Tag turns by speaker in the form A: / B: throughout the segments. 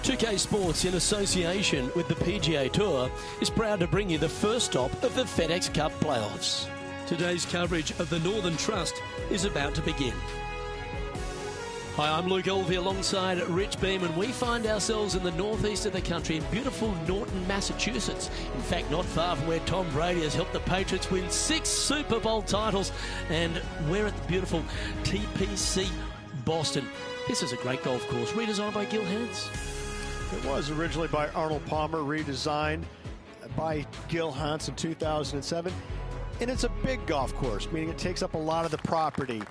A: 2K Sports, in association with the PGA Tour, is proud to bring you the first stop of the FedEx Cup playoffs. Today's coverage of the Northern Trust is about to begin. Hi, I'm Luke Elvey alongside Rich Beam, and we find ourselves in the northeast of the country in beautiful Norton, Massachusetts. In fact, not far from where Tom Brady has helped the Patriots win 6 Super Bowl titles, and we're at the beautiful TPC Boston. This is a great golf course, redesigned by Gil Hans.
B: It was originally by Arnold Palmer, redesigned by Gil Hans in 2007. And it's a big golf course, meaning it takes up a lot of the property.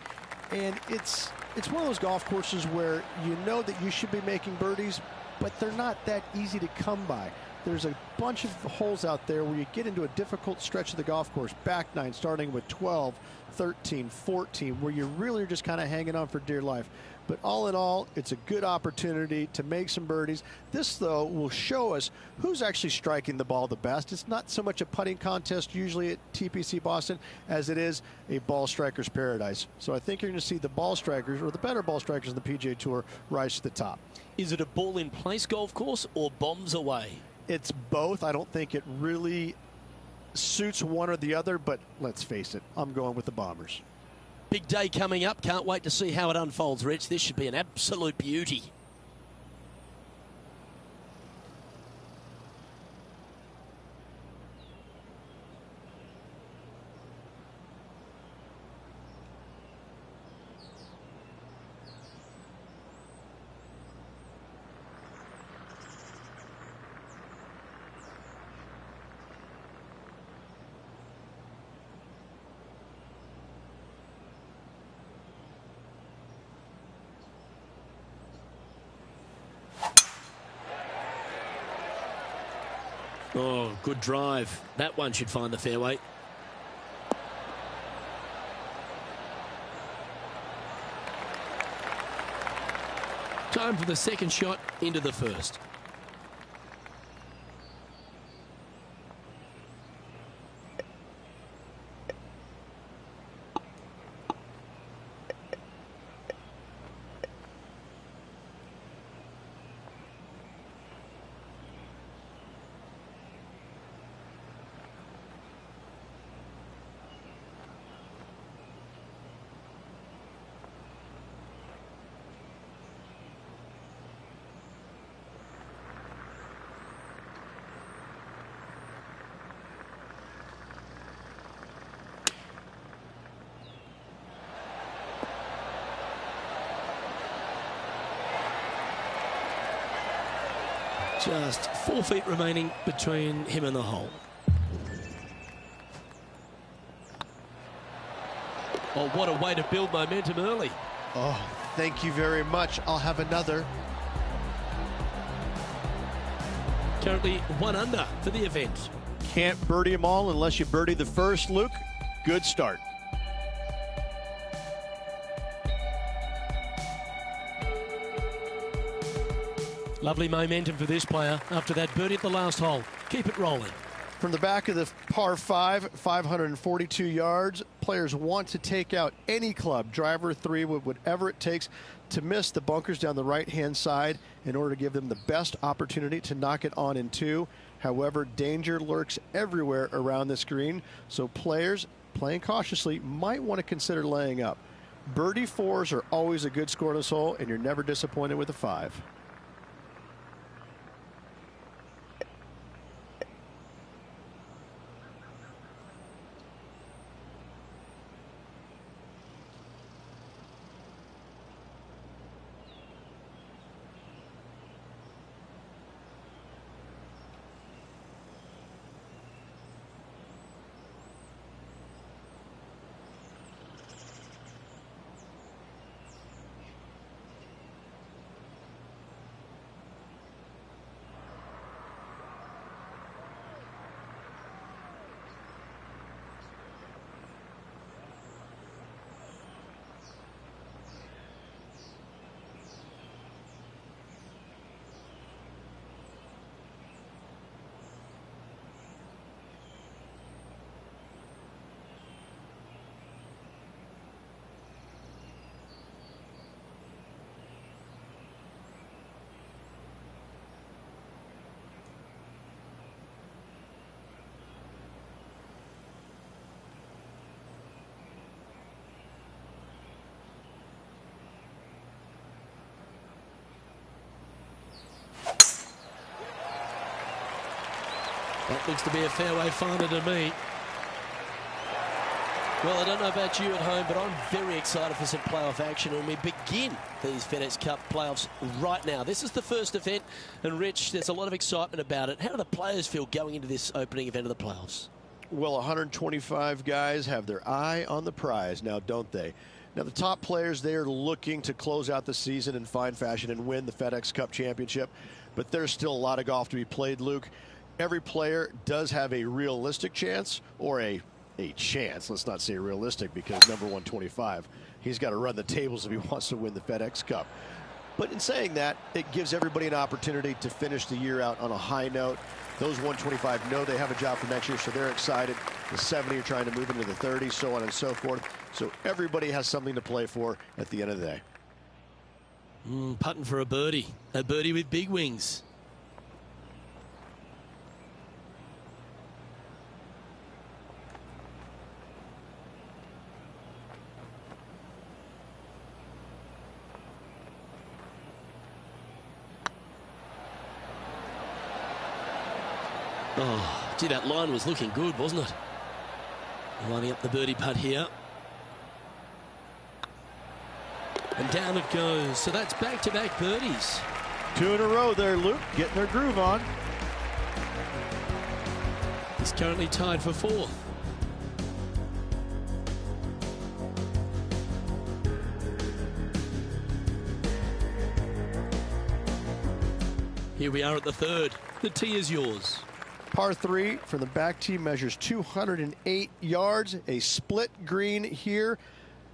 B: And it's one of those golf courses where you know that you should be making birdies, but they're not that easy to come by. There's a bunch of holes out there where you get into a difficult stretch of the golf course, back nine, starting with 12, 13, 14, where you really are just kind of hanging on for dear life. But all in all, it's a good opportunity to make some birdies. This, though, will show us who's actually striking the ball the best. It's not so much a putting contest usually at TPC Boston as it is a ball striker's paradise. So I think you're going to see the ball strikers, or the better ball strikers in the PGA Tour, rise to the top.
A: Is it a ball-in-place golf course or bombs away?
B: It's both. I don't think it really suits one or the other, but let's face it, I'm going with the Bombers.
A: Big day coming up. Can't wait to see how it unfolds, Rich. This should be an absolute beauty. Oh, good drive. That one should find the fairway. Time for the second shot into the first. Just 4 feet remaining between him and the hole. Oh, what a way to build momentum early.
B: Oh, thank you very much. I'll have another.
A: Currently 1 under for the event.
B: Can't birdie them all unless you birdie the first, Luke. Good start.
A: Lovely momentum for this player after that birdie at the last hole. Keep it rolling.
B: From the back of the par 5, 542 yards, players want to take out any club, driver, 3, whatever it takes to miss the bunkers down the right-hand side in order to give them the best opportunity to knock it on in 2. However, danger lurks everywhere around this green, so players playing cautiously might want to consider laying up. Birdie 4s are always a good score on this hole, and you're never disappointed with a 5.
A: That looks to be a fairway finder to me. Well, I don't know about you at home, but I'm very excited for some playoff action, and we begin these FedEx Cup playoffs right now. This is the first event, and Rich, there's a lot of excitement about it. How do the players feel going into this opening event of the playoffs?
B: Well, 125 guys have their eye on the prize now, don't they? Now, the top players, they are looking to close out the season in fine fashion and win the FedEx Cup Championship, but there's still a lot of golf to be played, Luke. Every player does have a realistic chance, or a chance. Let's not say realistic, because number 125, he's got to run the tables if he wants to win the FedEx Cup. But in saying that, it gives everybody an opportunity to finish the year out on a high note. Those 125 know they have a job for next year, so they're excited. The 70 are trying to move into the 30s, so on and so forth. So everybody has something to play for at the end of the day.
A: Putting for a birdie with big wings. Oh, gee, that line was looking good, wasn't it? Lining up the birdie putt here. And down it goes. So that's back-to-back birdies.
B: 2 in a row there, Luke, getting their groove on.
A: He's currently tied for 4th. Here we are at the 3rd. The tee is yours.
B: Par 3 from the back tee measures 208 yards. A split green here.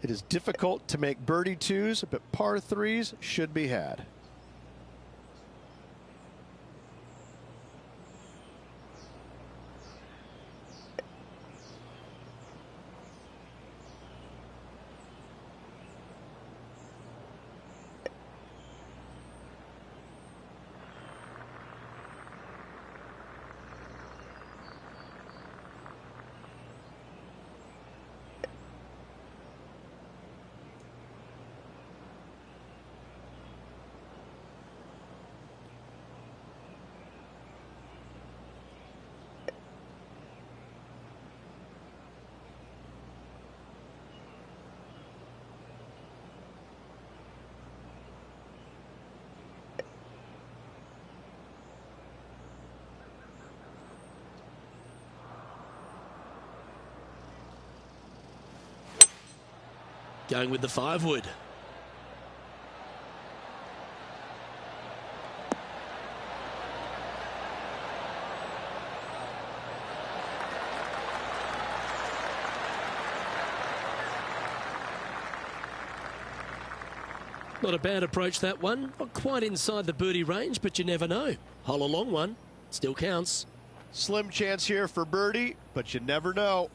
B: It is difficult to make birdie 2s, but par 3s should be had.
A: Going with the 5-wood. Not a bad approach, that one. Not quite inside the birdie range, but you never know. Hole a long one. Still counts.
B: Slim chance here for birdie, but you never know.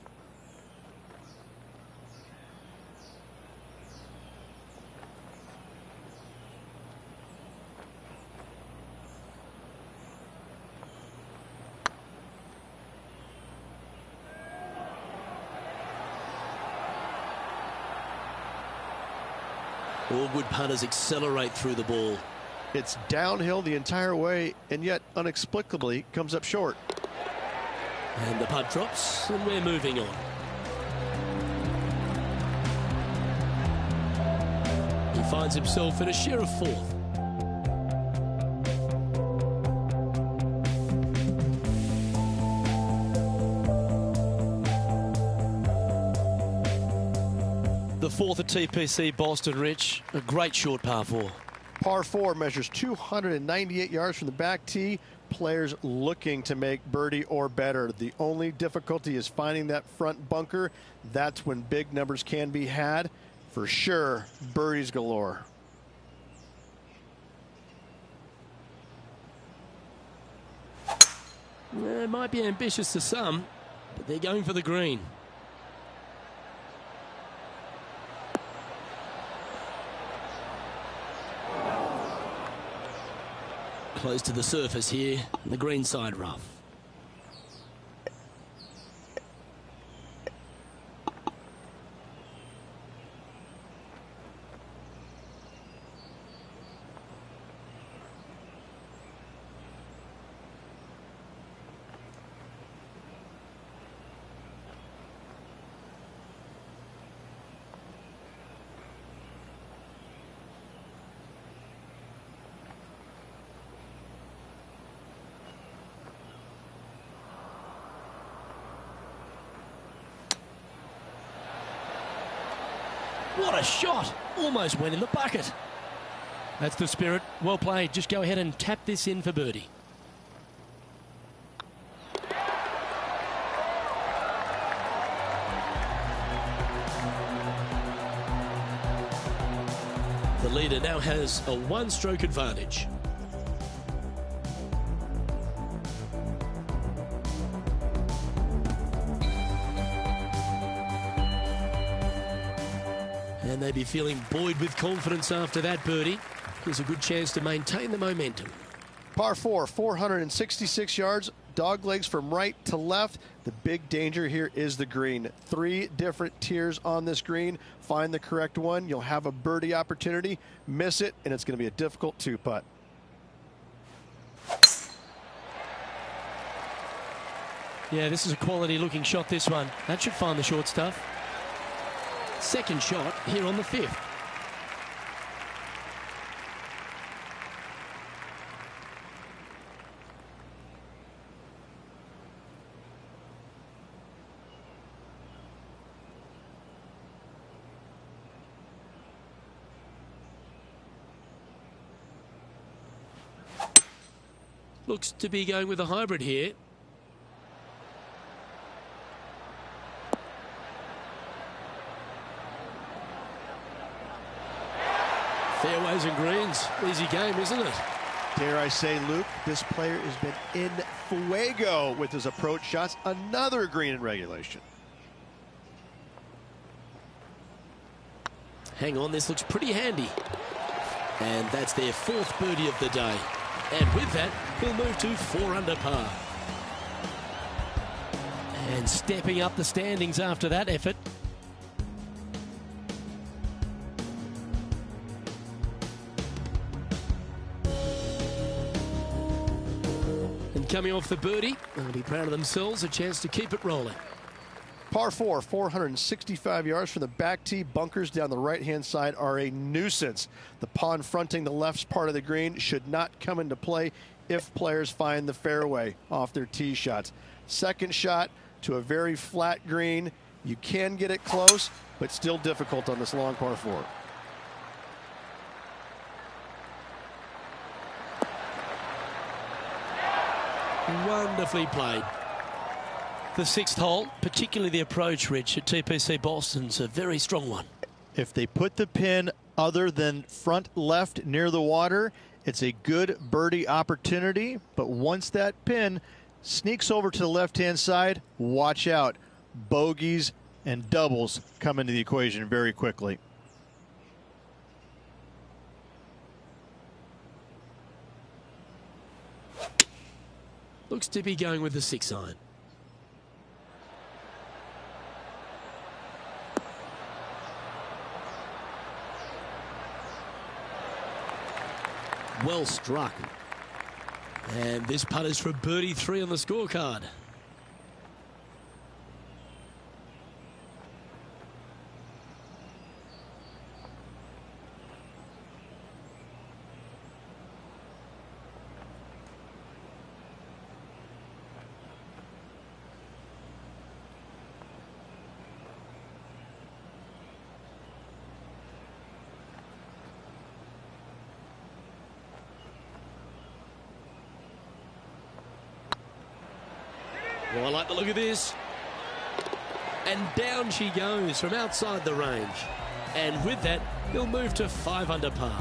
A: All good putters accelerate through the ball.
B: It's downhill the entire way, and yet inexplicably comes up short.
A: And the putt drops, and we're moving on. He finds himself in a share of 4th. The 4th at TPC Boston, Rich. A great short par 4.
B: Par 4 measures 298 yards from the back tee. Players looking to make birdie or better. The only difficulty is finding that front bunker. That's when big numbers can be had. For sure, birdies galore.
A: It might be ambitious to some, but they're going for the green. Close to the surface here, the green side rough. What a shot! Almost went in the bucket. That's the spirit. Well played. Just go ahead and tap this in for birdie. The leader now has a one-stroke advantage. And they'd be feeling buoyed with confidence after that birdie. Gives a good chance to maintain the momentum.
B: Par 4, 466 yards, dog legs from right to left. The big danger here is the green. 3 different tiers on this green. Find the correct one. You'll have a birdie opportunity. Miss it, and it's going to be a difficult 2-putt.
A: Yeah, this is a quality-looking shot, this one. That should find the short stuff. Second shot here on the 5th. Looks to be going with a hybrid here. Fairways and greens. Easy game, isn't it?
B: Dare I say, Luke, this player has been in fuego with his approach shots. Another green in regulation.
A: Hang on, this looks pretty handy. And that's their 4th birdie of the day. And with that, he'll move to 4 under par. And stepping up the standings after that effort. And coming off the birdie, they'll be proud of themselves, a chance to keep it rolling.
B: Par 4, 465 yards from the back tee. Bunkers down the right-hand side are a nuisance. The pond fronting the left part of the green should not come into play if players find the fairway off their tee shots. Second shot to a very flat green. You can get it close, but still difficult on this long par 4.
A: Wonderfully played. The 6th hole, particularly the approach, Rich, at TPC Boston's a very strong one.
C: If they put the pin other than front left near the water, it's a good birdie opportunity. But once that pin sneaks over to the left-hand side, watch out. Bogeys and doubles come into the equation very quickly.
A: Looks to be going with the 6-iron. Well struck. And this putt is for birdie 3 on the scorecard. Well, I like the look of this. And down she goes from outside the range. And with that, he'll move to 5 under par.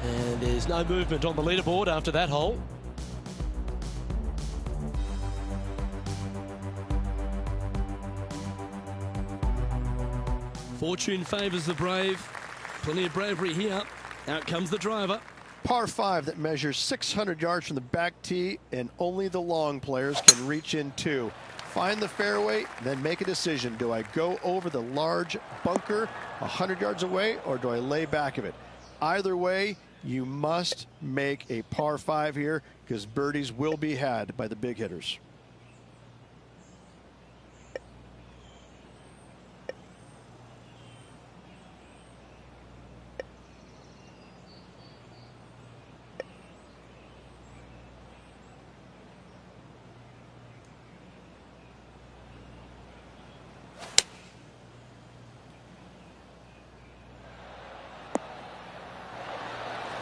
A: And there's no movement on the leaderboard after that hole. Fortune favours the brave. Plenty of bravery here. Out comes the driver.
B: Par 5 that measures 600 yards from the back tee, and only the long players can reach in 2. Find the fairway, then make a decision. Do I go over the large bunker 100 yards away, or do I lay back of it? Either way, you must make a par 5 here, because birdies will be had by the big hitters.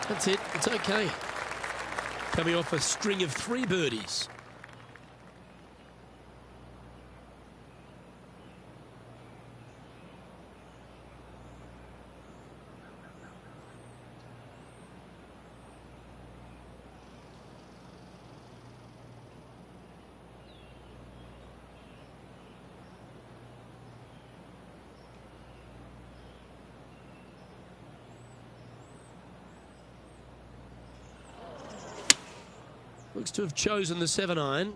A: That's it. It's okay. Coming off a string of 3 birdies. Looks to have chosen the 7-iron.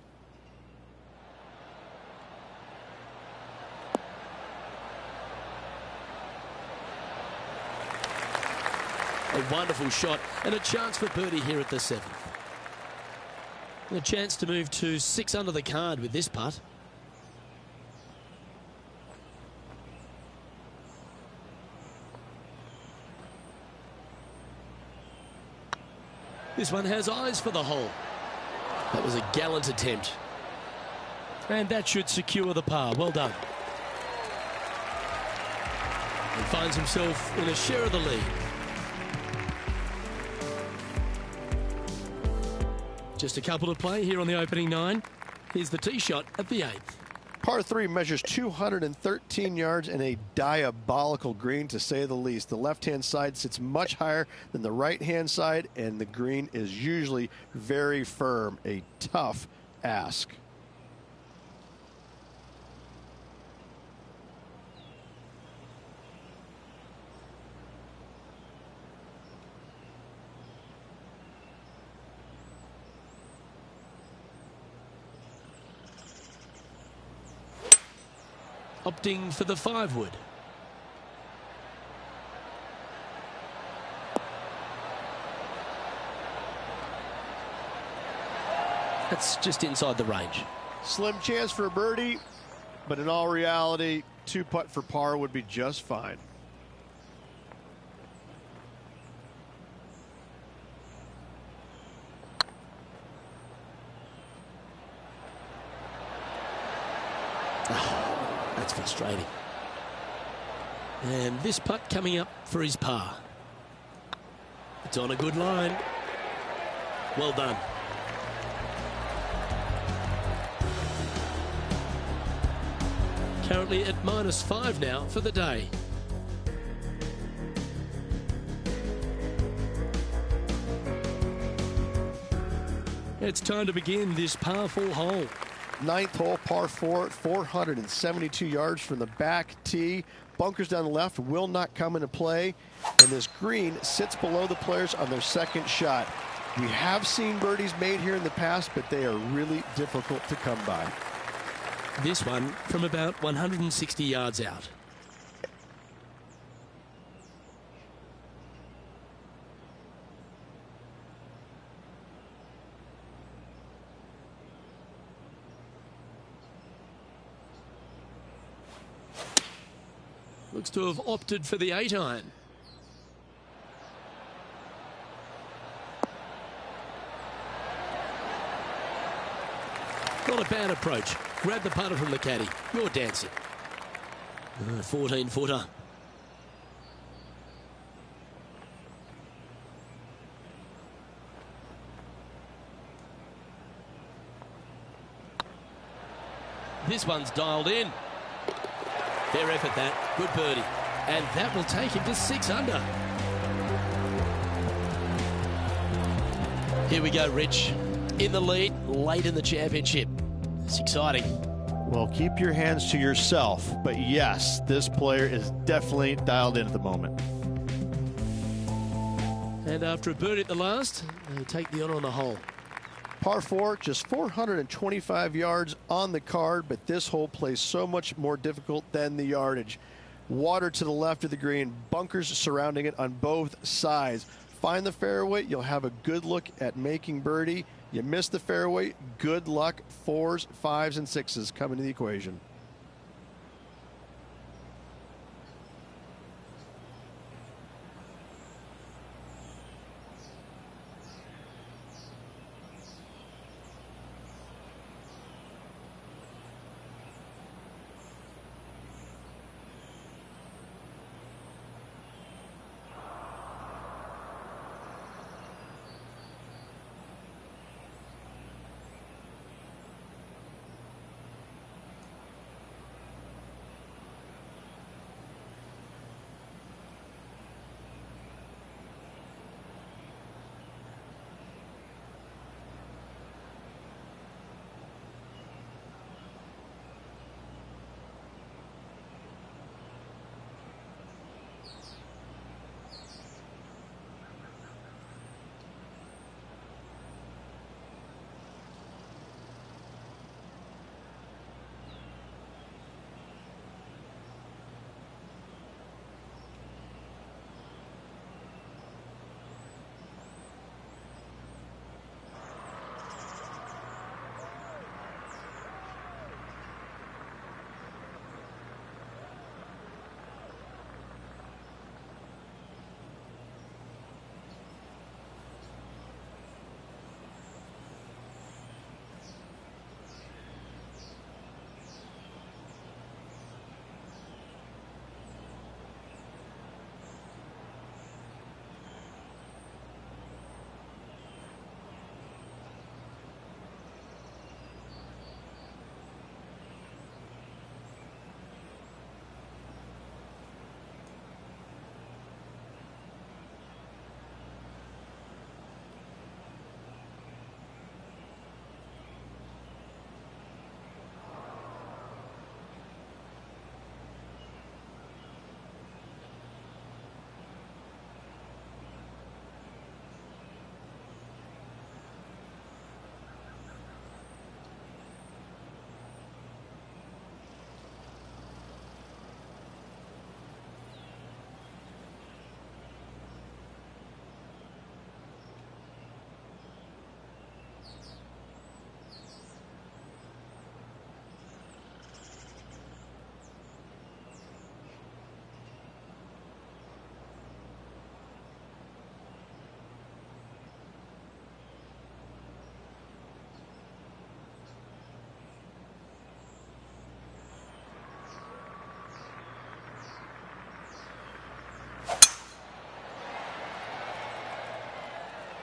A: A wonderful shot and a chance for birdie here at the 7th. A chance to move to 6 under the card with this putt. This one has eyes for the hole. That was a gallant attempt. And that should secure the par. Well done. And finds himself in a share of the lead. Just a couple to play here on the opening 9. Here's the tee shot at the 8th.
B: Par 3 measures 213 yards and a diabolical green, to say the least. The left-hand side sits much higher than the right-hand side, and the green is usually very firm. A tough ask.
A: Opting for the 5-wood. That's just inside the range.
B: Slim chance for a birdie, but in all reality, 2-putt for par would be just fine.
A: That's frustrating. And this putt coming up for his par. It's on a good line. Well done. Currently at -5 now for the day. It's time to begin this par 4 hole.
B: 9th hole, par 4, 472 yards from the back tee. Bunkers down the left will not come into play, and this green sits below the players on their second shot. We have seen birdies made here in the past, but they are really difficult to come by.
A: This one from about 160 yards out. Looks to have opted for the 8-iron. Not a bad approach. Grab the putter from the caddy. You're dancing. 14-footer. This one's dialed in. Fair effort that. Good birdie. And that will take him to 6 under. Here we go, Rich. In the lead, late in the championship. It's exciting.
C: Well, keep your hands to yourself. But yes, this player is definitely dialed in at the moment.
A: And after a birdie at the last, they take the honor on the hole.
B: Par 4, just 425 yards on the card, but this hole plays so much more difficult than the yardage. Water to the left of the green, bunkers surrounding it on both sides. Find the fairway, you'll have a good look at making birdie. You miss the fairway, good luck. 4s, 5s, and 6s come into the equation.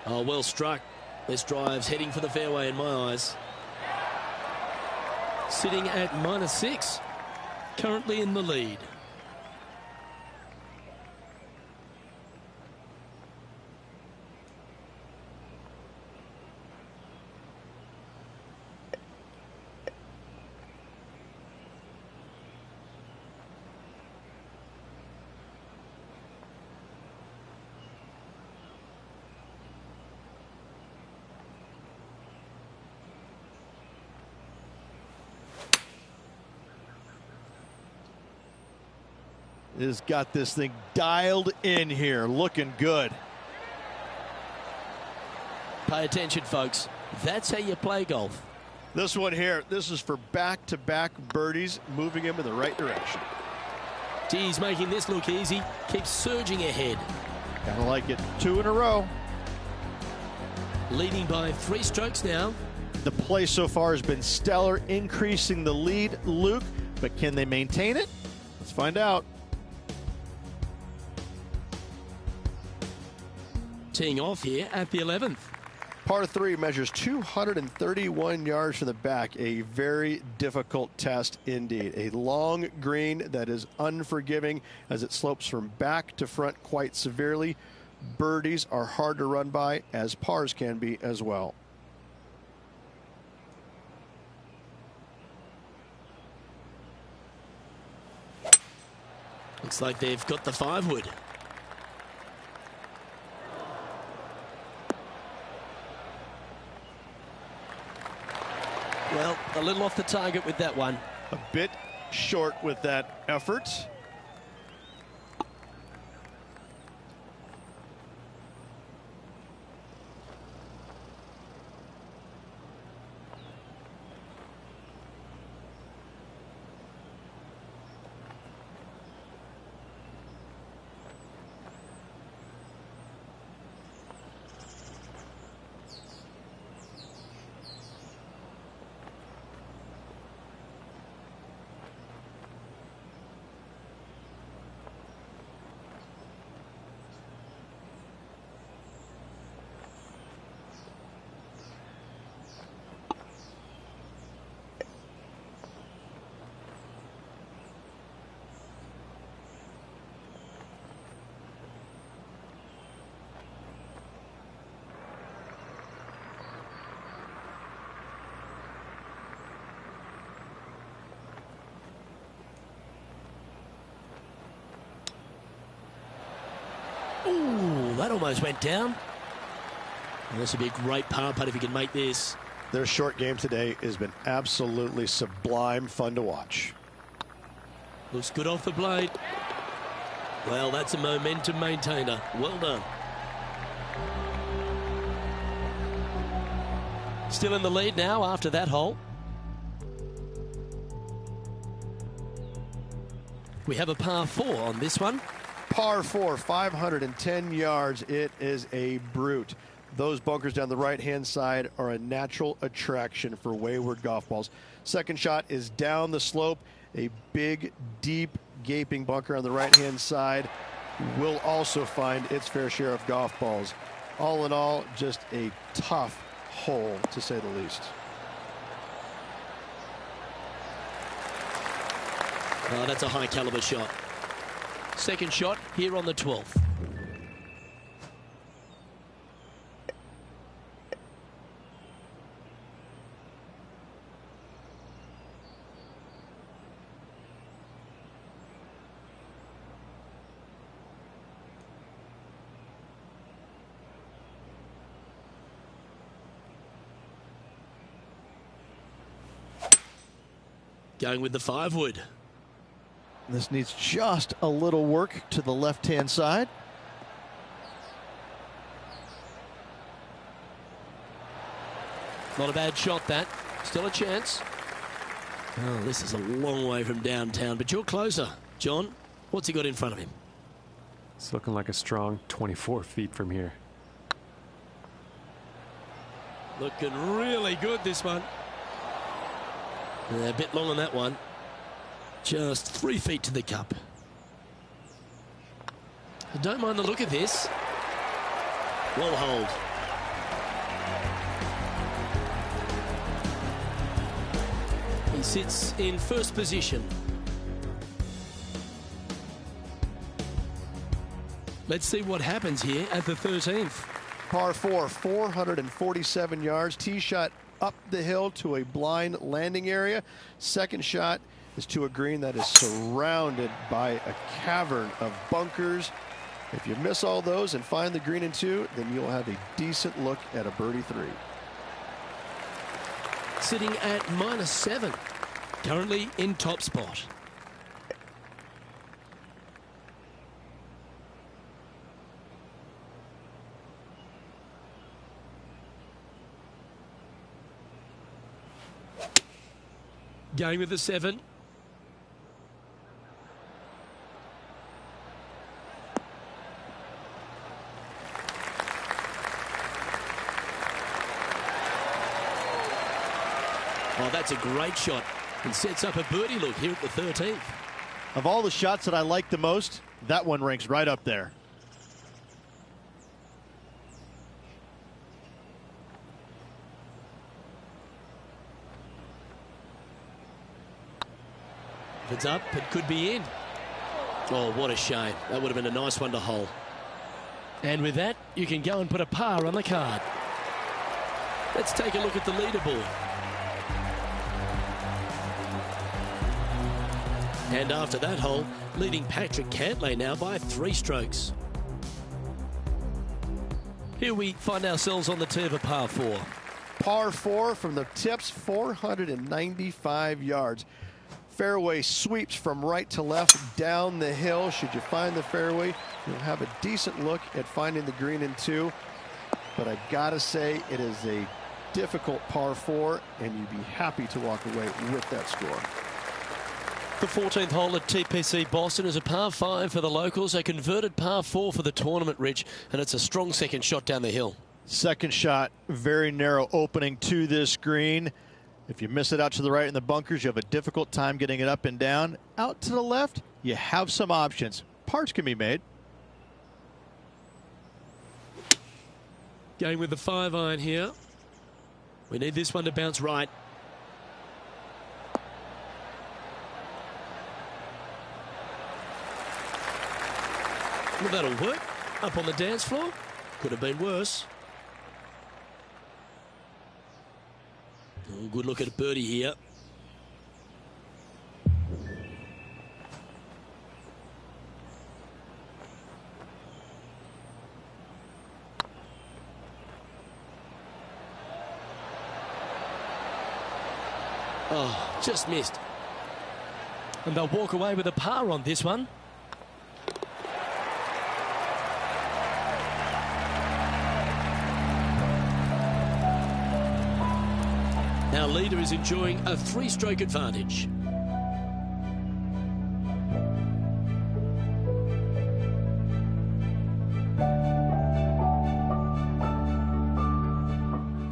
A: Oh, well struck. This drive's heading for the fairway in my eyes. Sitting at -6, currently in the lead.
C: Has got this thing dialed in here, looking good.
A: Pay attention, folks. That's how you play golf.
C: This one here, this is for back-to-back birdies, moving him in the right direction.
A: He's making this look easy. Keeps surging ahead.
C: Kind of like it. 2 in a row.
A: Leading by 3 strokes now.
C: The play so far has been stellar, increasing the lead, Luke. But can they maintain it? Let's find out.
A: Teeing off here at the 11th.
B: Par 3 measures 231 yards from the back. A very difficult test indeed. A long green that is unforgiving as it slopes from back to front quite severely. Birdies are hard to run by, as pars can be as well.
A: Looks like they've got the 5-wood. Well, a little off the target with that one.
C: A bit short with that effort.
A: Ooh, that almost went down. And this would be a great par putt if he can make this.
B: Their short game today has been absolutely sublime fun to watch.
A: Looks good off the blade. Well, that's a momentum maintainer. Well done. Still in the lead now after that hole. We have a par 4 on this one.
B: Par 4, 510 yards. It is a brute. Those bunkers down the right-hand side are a natural attraction for wayward golf balls. Second shot is down the slope. A big, deep, gaping bunker on the right-hand side will also find its fair share of golf balls. All in all, just a tough hole, to say the least.
A: Oh, that's a high-caliber shot. Second shot here on the 12th. Going with the 5-wood.
C: This needs just a little work to the left-hand side.
A: Not a bad shot, that. Still a chance. Oh, this is a long way from downtown, but you're closer. John, what's he got in front of him?
D: It's looking like a strong 24 feet from here.
A: Looking really good, this one. A bit long on that one. Just 3 feet to the cup. I don't mind the look of this. Well holed. He sits in first position. Let's see what happens here at the 13th.
B: Par 4, 447 yards. Tee shot up the hill to a blind landing area. Second shot is to a green that is surrounded by a cavern of bunkers. If you miss all those and find the green in 2, then you'll have a decent look at a birdie 3.
A: Sitting at -7. Currently in top spot. Going with the 7. Oh, that's a great shot and sets up a birdie look here at the 13th.
C: Of all the shots that I like the most, that one ranks right up there.
A: If it's up, it could be in. Oh, what a shame. That would have been a nice one to hole. And with that, you can go and put a par on the card. Let's take a look at the leaderboard. And after that hole, leading Patrick Cantlay now by 3 strokes. Here we find ourselves on the tee of a par 4.
B: Par 4 from the tips, 495 yards. Fairway sweeps from right to left down the hill. Should you find the fairway, you'll have a decent look at finding the green in 2. But I gotta say, it is a difficult par 4, and you'd be happy to walk away with that score.
A: The 14th hole at TPC Boston is a par 5 for the locals, a converted par 4 for the tournament, Rich, and it's a strong second shot down the hill.
C: Second shot, very narrow opening to this green. If you miss it out to the right in the bunkers, you have a difficult time getting it up and down. Out to the left, you have some options. Pars can be made.
A: Going with the 5-iron here. We need this one to bounce right. Well, that'll work. Up on the dance floor. Could have been worse. Oh, good look at a birdie here. Oh, just missed. And they'll walk away with a par on this one. Our leader is enjoying a 3-stroke advantage.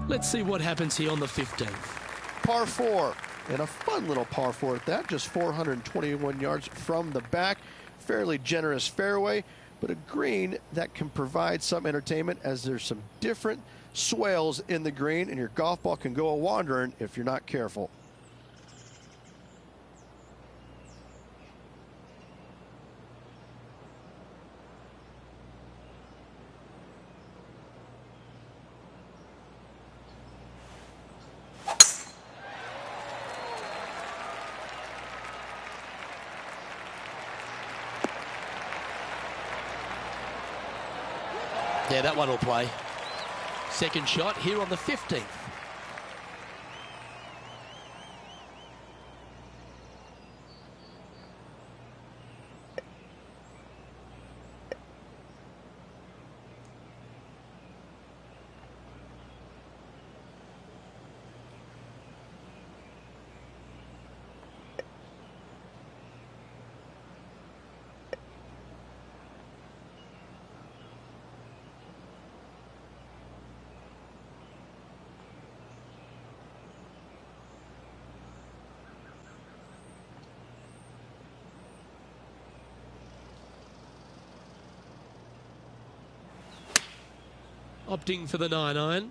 A: Let's see what happens here on the 15th.
B: Par 4, and a fun little par 4 at that, just 421 yards from the back. Fairly generous fairway, but a green that can provide some entertainment as there's some different swales in the green, and your golf ball can go a-wandering if you're not careful.
A: Yeah, that one will play. Second shot here on the 15th. Opting for the 9-iron.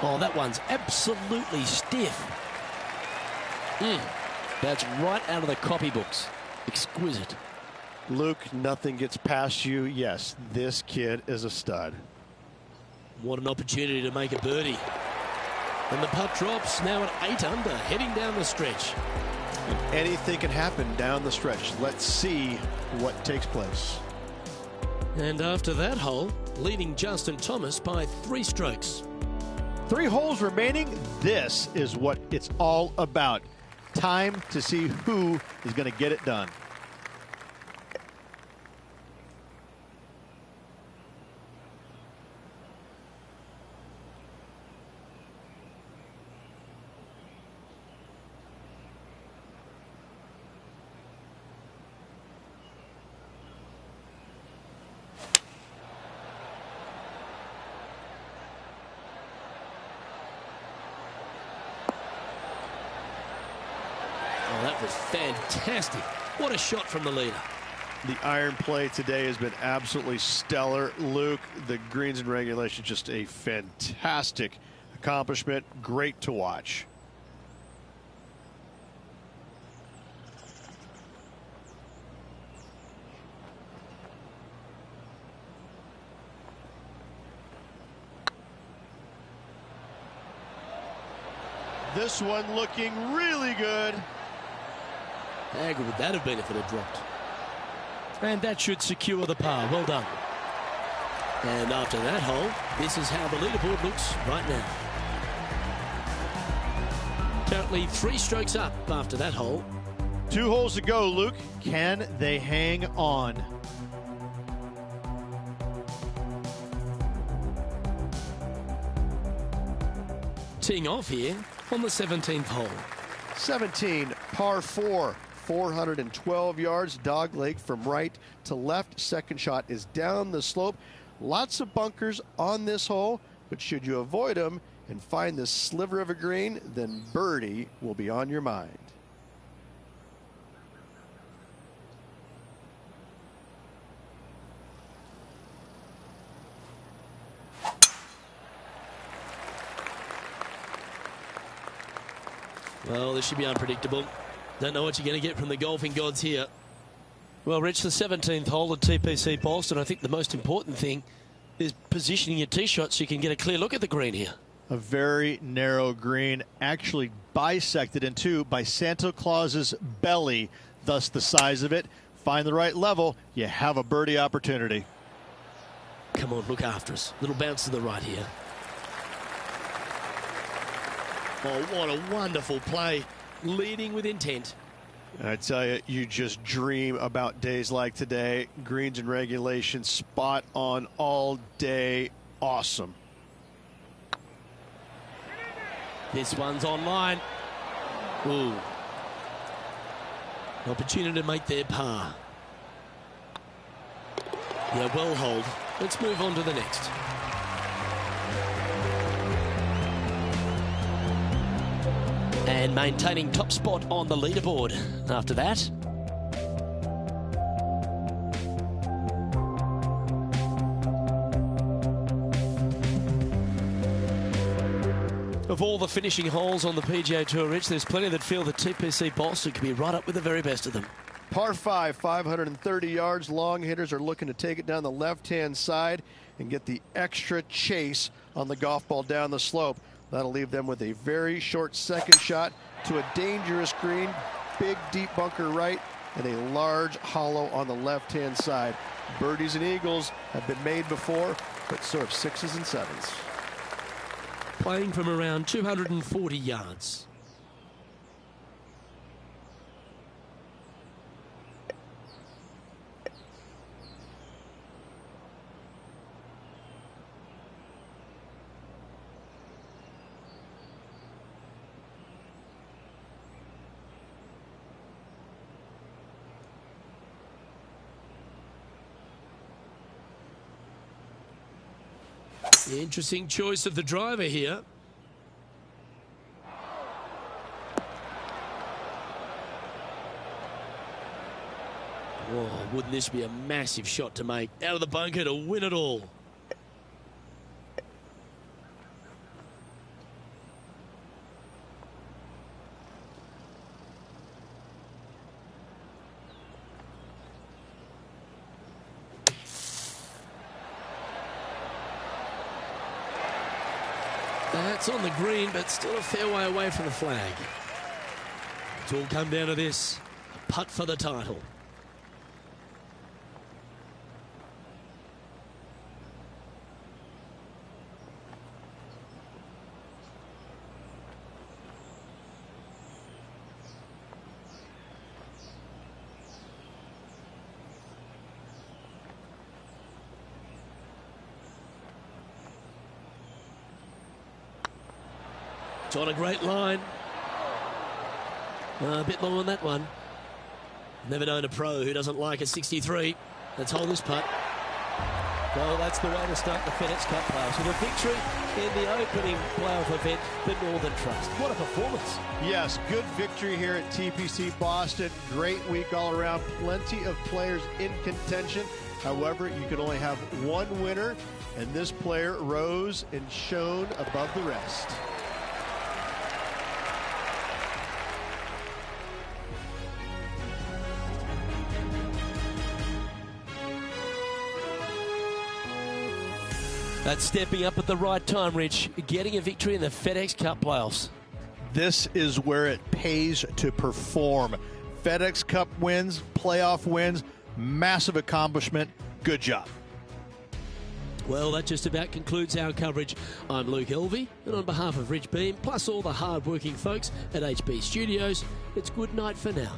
A: Oh, that one's absolutely stiff. That's right out of the copybooks. Exquisite.
B: Luke, nothing gets past you. Yes, this kid is a stud.
A: What an opportunity to make a birdie. And the putt drops, now at 8 under, heading down the stretch.
B: And anything can happen down the stretch. Let's see what takes place.
A: And after that hole, leading Justin Thomas by 3 strokes.
C: 3 holes remaining. This is what it's all about. Time to see who is going to get it done.
A: Oh, that was fantastic. What a shot from the leader.
B: The iron play today has been absolutely stellar. Luke, the greens and regulation, just a fantastic accomplishment. Great to watch. This one looking really good.
A: How good would that have been if it had dropped? And that should secure the par. Well done. And after that hole, this is how the leaderboard looks right now. Currently 3 strokes up after that hole.
C: 2 holes to go, Luke. Can they hang on?
A: Teeing off here on the 17th hole.
B: 17, par 4, 412 yards, dog leg from right to left. Second shot is down the slope. Lots of bunkers on this hole, but should you avoid them and find this sliver of a green, then birdie will be on your mind.
A: Well, this should be unpredictable. Don't know what you're going to get from the golfing gods here. Well, Rich, the 17th hole at TPC Boston, I think the most important thing is positioning your tee shot so you can get a clear look at the green here.
C: A very narrow green, actually bisected in 2 by Santa Claus's belly, thus the size of it. Find the right level, you have a birdie opportunity.
A: Come on, look after us. Little bounce to the right here. Oh, what a wonderful play. Leading with intent.
B: I tell you, you just dream about days like today. Greens and regulation, spot on all day. Awesome.
A: This one's online. Ooh. Opportunity to make their par. Yeah, well hold. Let's move on to the next. And maintaining top spot on the leaderboard after that. Of all the finishing holes on the PGA Tour, Rich, there's plenty that feel that TPC Boston could be right up with the very best of them.
B: Par 5, 530 yards. Long hitters are looking to take it down the left-hand side and get the extra chase on the golf ball down the slope. That'll leave them with a very short second shot to a dangerous green, big deep bunker right, and a large hollow on the left-hand side. Birdies and eagles have been made before, but so have 6s and 7s.
A: Playing from around 240 yards. Interesting choice of the driver here. Whoa, wouldn't this be a massive shot to make out of the bunker to win it all? That's on the green, but still a fair way away from the flag. It's all come down to this. A putt for the title. It's on a great line. A bit long on that one. Never known a pro who doesn't like a 63. Let's hold this putt. Well, that's the way to start the FedEx Cup playoffs, with a victory in the opening playoff event, the Northern Trust. What a performance.
B: Yes, good victory here at TPC Boston. Great week all around. Plenty of players in contention. However, you could only have one winner, and this player rose and shone above the rest.
A: That's stepping up at the right time, Rich. Getting a victory in the FedEx Cup playoffs.
C: This is where it pays to perform. FedEx Cup wins, playoff wins, massive accomplishment. Good job.
A: Well, that just about concludes our coverage. I'm Luke Elvey, and on behalf of Rich Beam, plus all the hard-working folks at HB Studios, it's good night for now.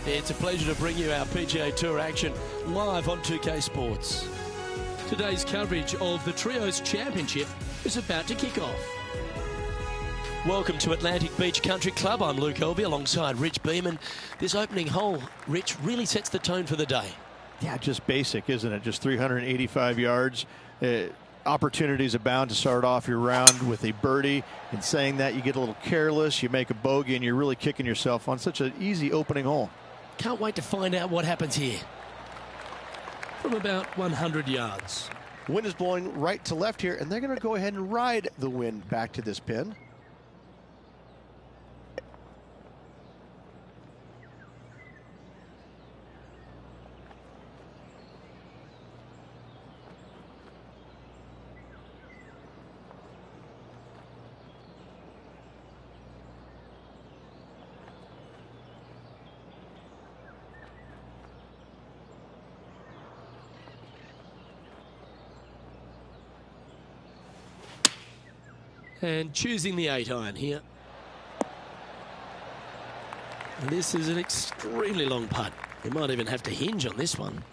A: It's a pleasure to bring you our PGA Tour action live on 2K Sports. Today's coverage of the Trios Championship is about to kick off. Welcome to Atlantic Beach Country Club. I'm Luke Elby alongside Rich Beeman. This opening hole, Rich, really sets the tone for the day.
C: Yeah, just basic, isn't it? Just 385 yards. Opportunities abound to start off your round with a birdie. In saying that, you get a little careless, you make a bogey, and you're really kicking yourself on such an easy opening hole.
A: Can't wait to find out what happens here. From about 100 yards.
B: Wind is blowing right to left here, and they're going to go ahead and ride the wind back to this pin.
A: And choosing the 8-iron here. And this is an extremely long putt. You might even have to hinge on this one.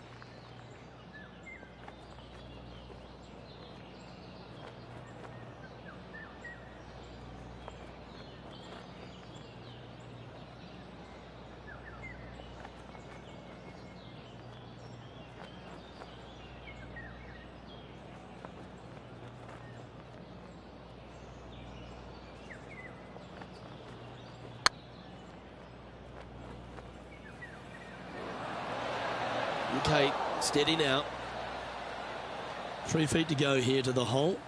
A: Okay, steady now. 3 feet to go here to the hole.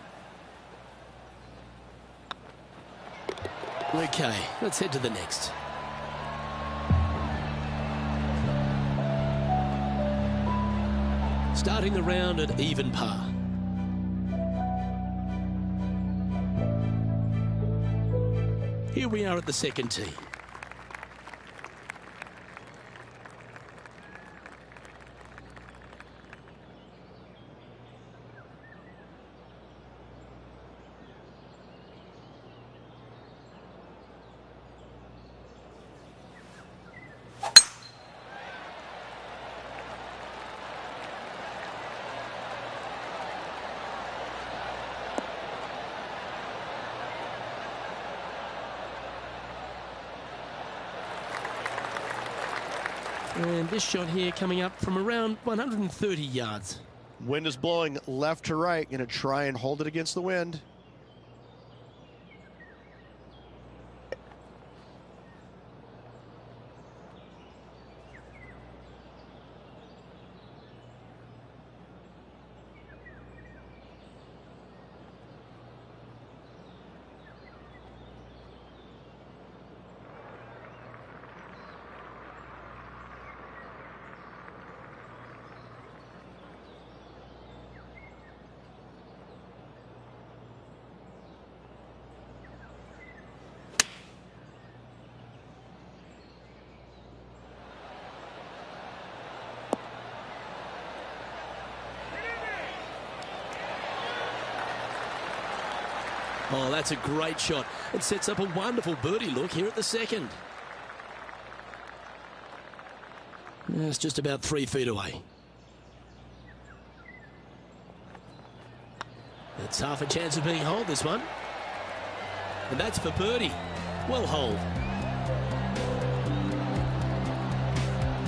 A: Okay, let's head to the next. Starting the round at even par. Here we are at the second tee. And this shot here coming up from around 130 yards.
B: Wind is blowing left to right. Going to try and hold it against the wind.
A: Oh, that's a great shot. It sets up a wonderful birdie look here at the second. It's just about 3 feet away. It's half a chance of being holed, this one. And that's for birdie. Well holed.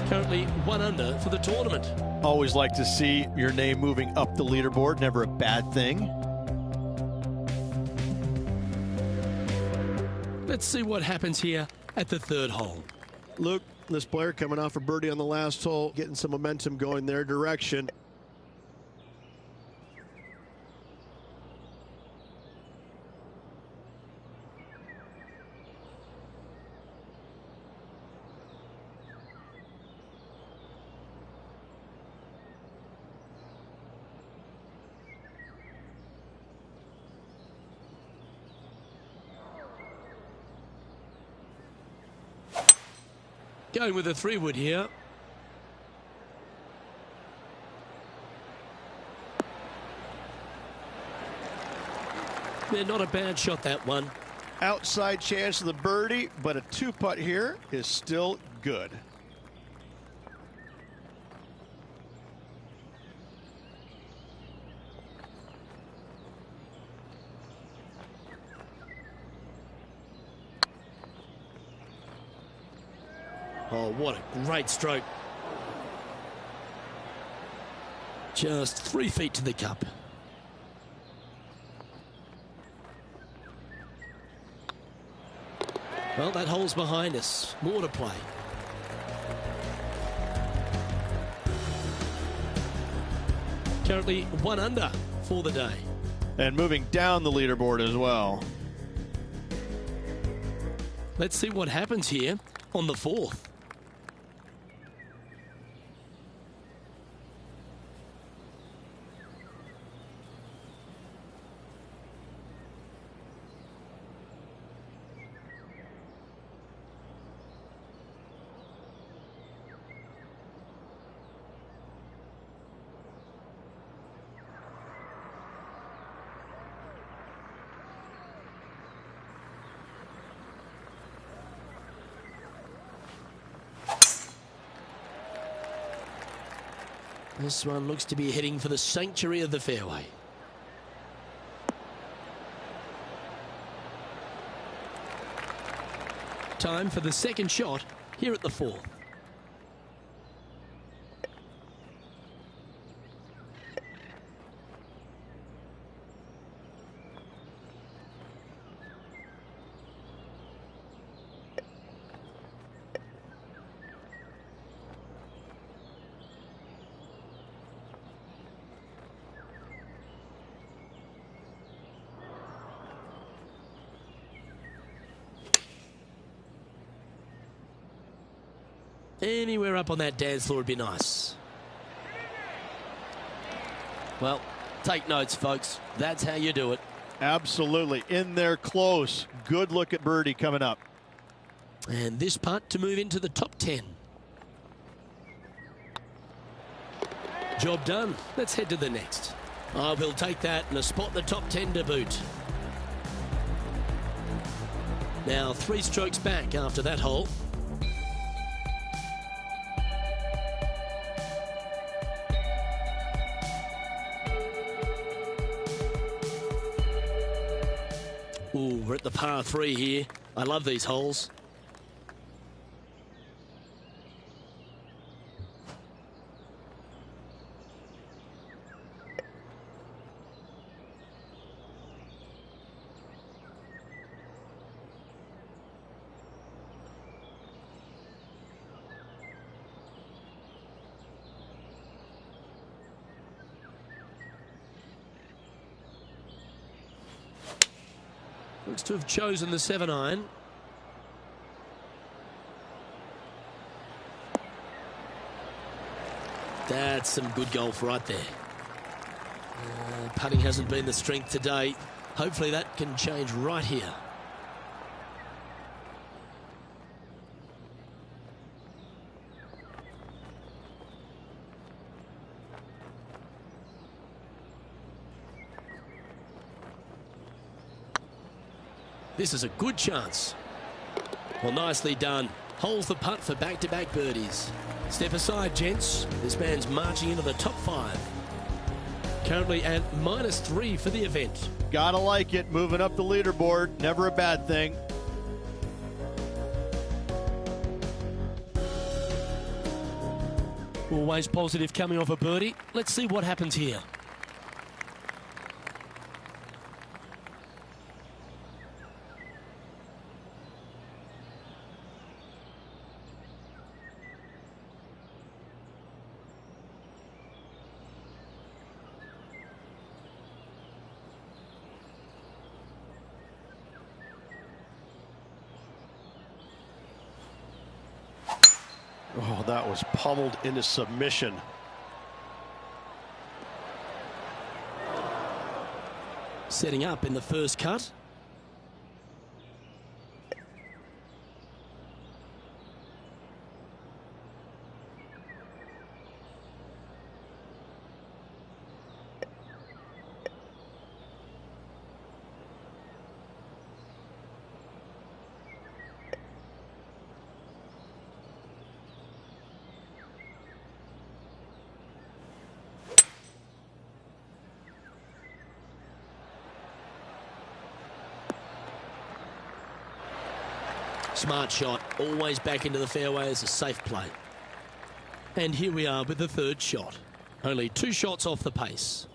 A: Currently 1 under for the tournament.
C: Always like to see your name moving up the leaderboard. Never a bad thing.
A: Let's see what happens here at the third hole.
B: Luke, this player coming off a birdie on the last hole, getting some momentum going their direction.
A: Going with a 3-wood here. Yeah, not a bad shot, that one.
B: Outside chance of the birdie, but a 2-putt here is still good.
A: Oh, what a great stroke. Just 3 feet to the cup. Well, that hole's behind us. More to play. Currently 1 under for the day.
C: And moving down the leaderboard as well.
A: Let's see what happens here on the 4th. This one looks to be heading for the sanctuary of the fairway. Time for the second shot here at the 4th. Anywhere up on that dance floor would be nice. Well, take notes, folks. That's how you do it.
C: Absolutely. In there close. Good look at birdie coming up.
A: And this putt to move into the top 10. Job done. Let's head to the next. Oh, we'll take that and a spot in the top 10 to boot. Now 3 strokes back after that hole. Ooh, we're at the par 3 here. I love these holes. Looks to have chosen the 7-iron. That's some good golf right there. Putting hasn't been the strength today. Hopefully that can change right here. This is a good chance. Well, nicely done. Holds the putt for back-to-back birdies. Step aside, gents. This man's marching into the top 5. Currently at -3 for the event.
C: Gotta like it. Moving up the leaderboard. Never a bad thing.
A: Always positive coming off a birdie. Let's see what happens here.
B: Oh, that was pummeled into submission.
A: Setting up in the first cut. Smart shot, always back into the fairway as a safe play. And here we are with the third shot. Only 2 shots off the pace.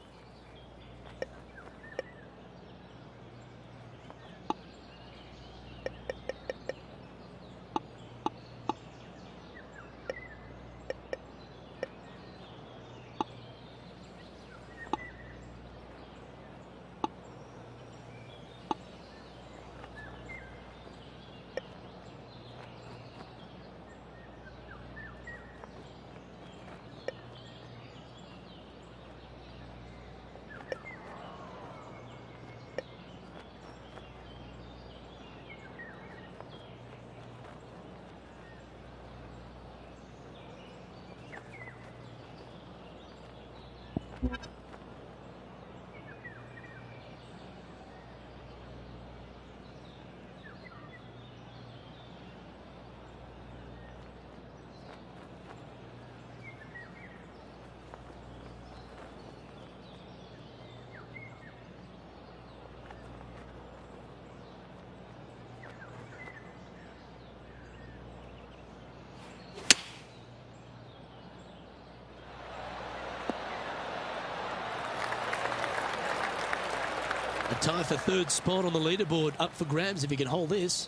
A: A tie for third spot on the leaderboard, up for grabs if he can hold this.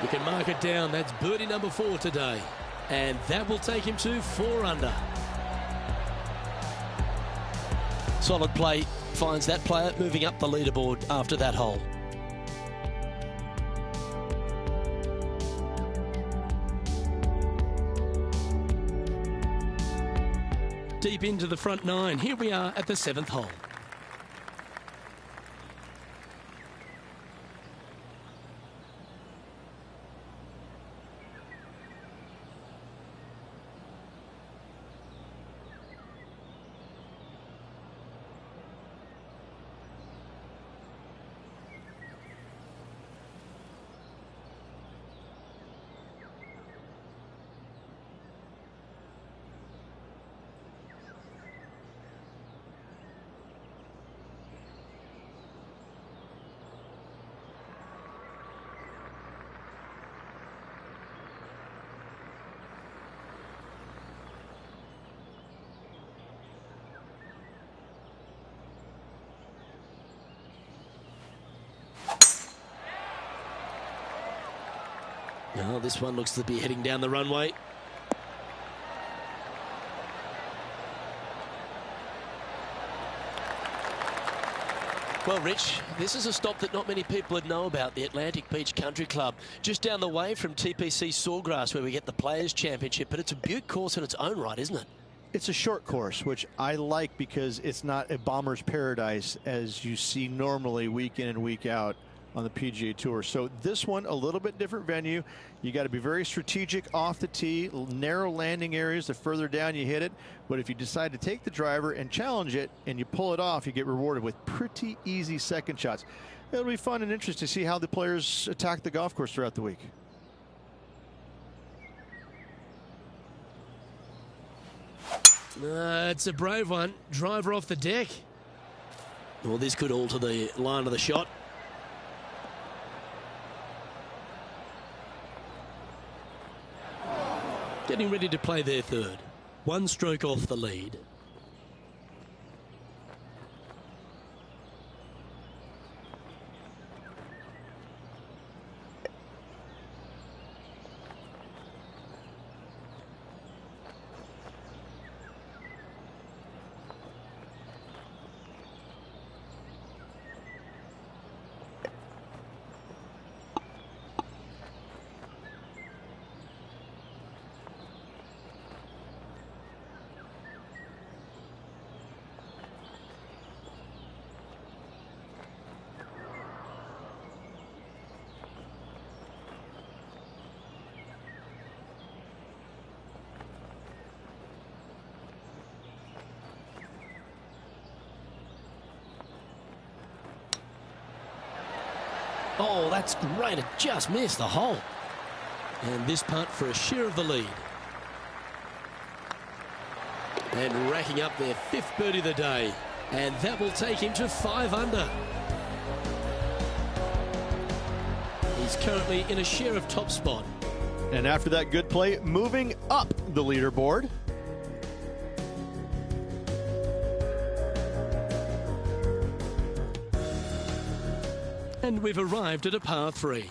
A: You can mark it down. That's birdie number 4 today. And that will take him to 4 under. Solid play finds that player moving up the leaderboard after that hole. Deep into the front 9. Here we are at the 7th hole. Oh, this one looks to be heading down the runway. Well, Rich, this is a stop that not many people would know about, the Atlantic Beach Country Club. Just down the way from TPC Sawgrass, where we get the Players' Championship, but it's a beaut course in its own right, isn't it?
C: It's a short course, which I like because it's not a bomber's paradise as you see normally week in and week out on the PGA Tour. So this one, a little bit different venue. You got to be very strategic off the tee, narrow landing areas. The further down you hit it, but if you decide to take the driver and challenge it and you pull it off, you get rewarded with pretty easy second shots. It'll be fun and interesting to see how the players attack the golf course throughout the week.
A: It's a brave one. Driver off the deck. Well, this could alter the line of the shot. Getting ready to play their third. 1 stroke off the lead. Oh, that's great. It just missed the hole. And this putt for a share of the lead. And racking up their 5th birdie of the day. And that will take him to 5 under. He's currently in a share of top spot.
C: And after that good play, moving up the leaderboard.
A: And we've arrived at a par 3.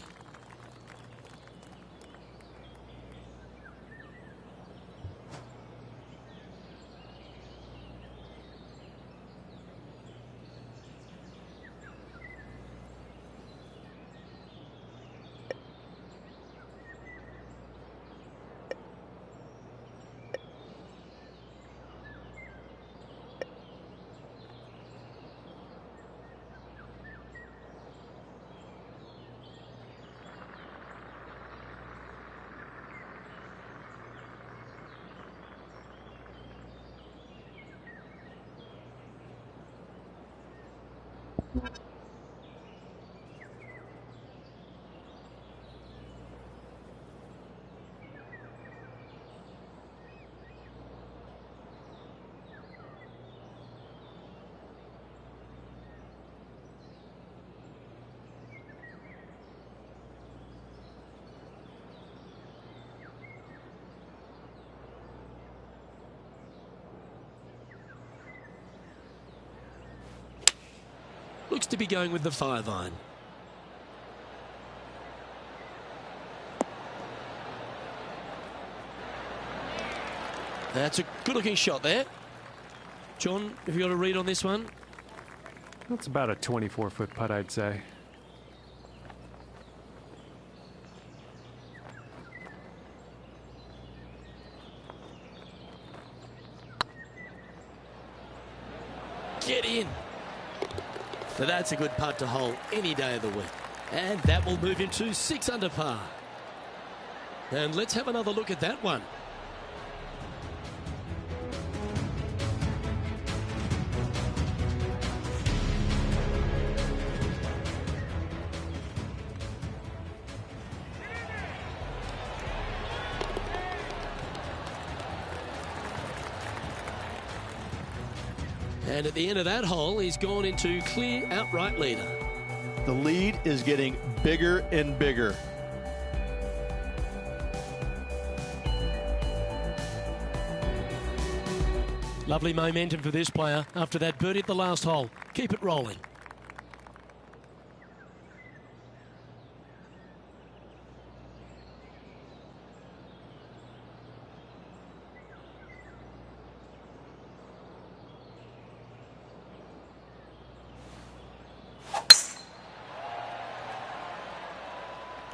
A: Looks to be going with the 5-iron. That's a good-looking shot there. John, have you got a read on this one?
D: That's about a 24-foot putt, I'd say.
A: Get in. So that's a good putt to hole any day of the week. And that will move him to 6 under par. And let's have another look at that one. And at the end of that hole, he's gone into clear outright leader.
C: The lead is getting bigger and bigger.
A: Lovely momentum for this player after that birdie at the last hole. Keep it rolling.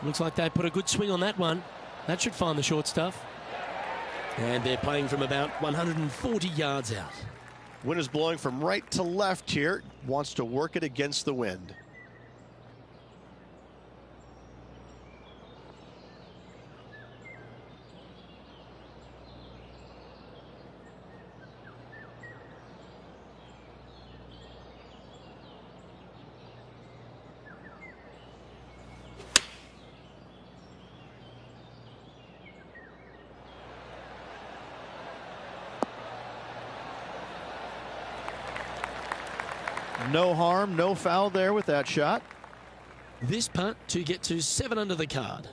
A: Looks like they put a good swing on that one. That should find the short stuff. And they're playing from about 140 yards out.
B: Wind is blowing from right to left here. Wants to work it against the wind.
C: No harm, no foul there with that shot.
A: This putt to get to 7 under the card.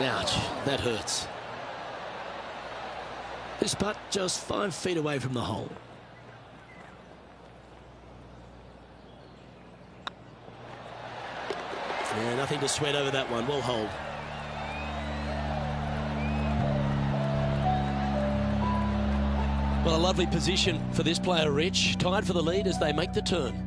A: Ouch, that hurts. This putt just 5 feet away from the hole. Yeah, nothing to sweat over that one. We'll hold. Well, a lovely position for this player, Rich. Tied for the lead as they make the turn.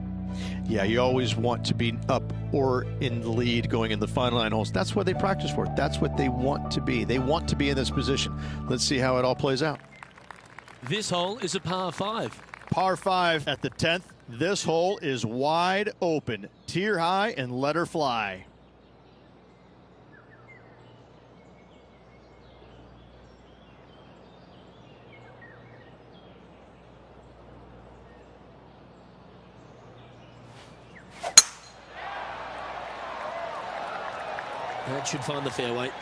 C: Yeah, you always want to be up or in the lead going in the final 9 holes. That's what they practice for. That's what they want to be. They want to be in this position. Let's see how it all plays out.
A: This hole is a par 5.
C: Par 5 at the 10th. This hole is wide open. Tier high and let her fly.
A: That should find the fairway.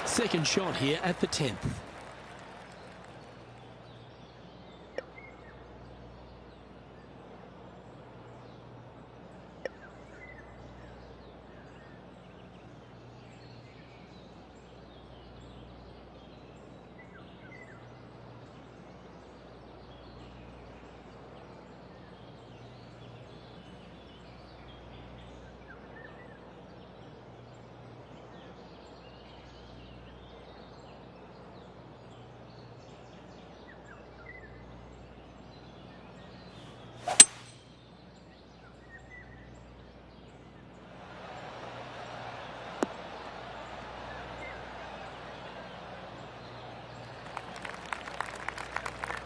A: Second shot here at the 10th.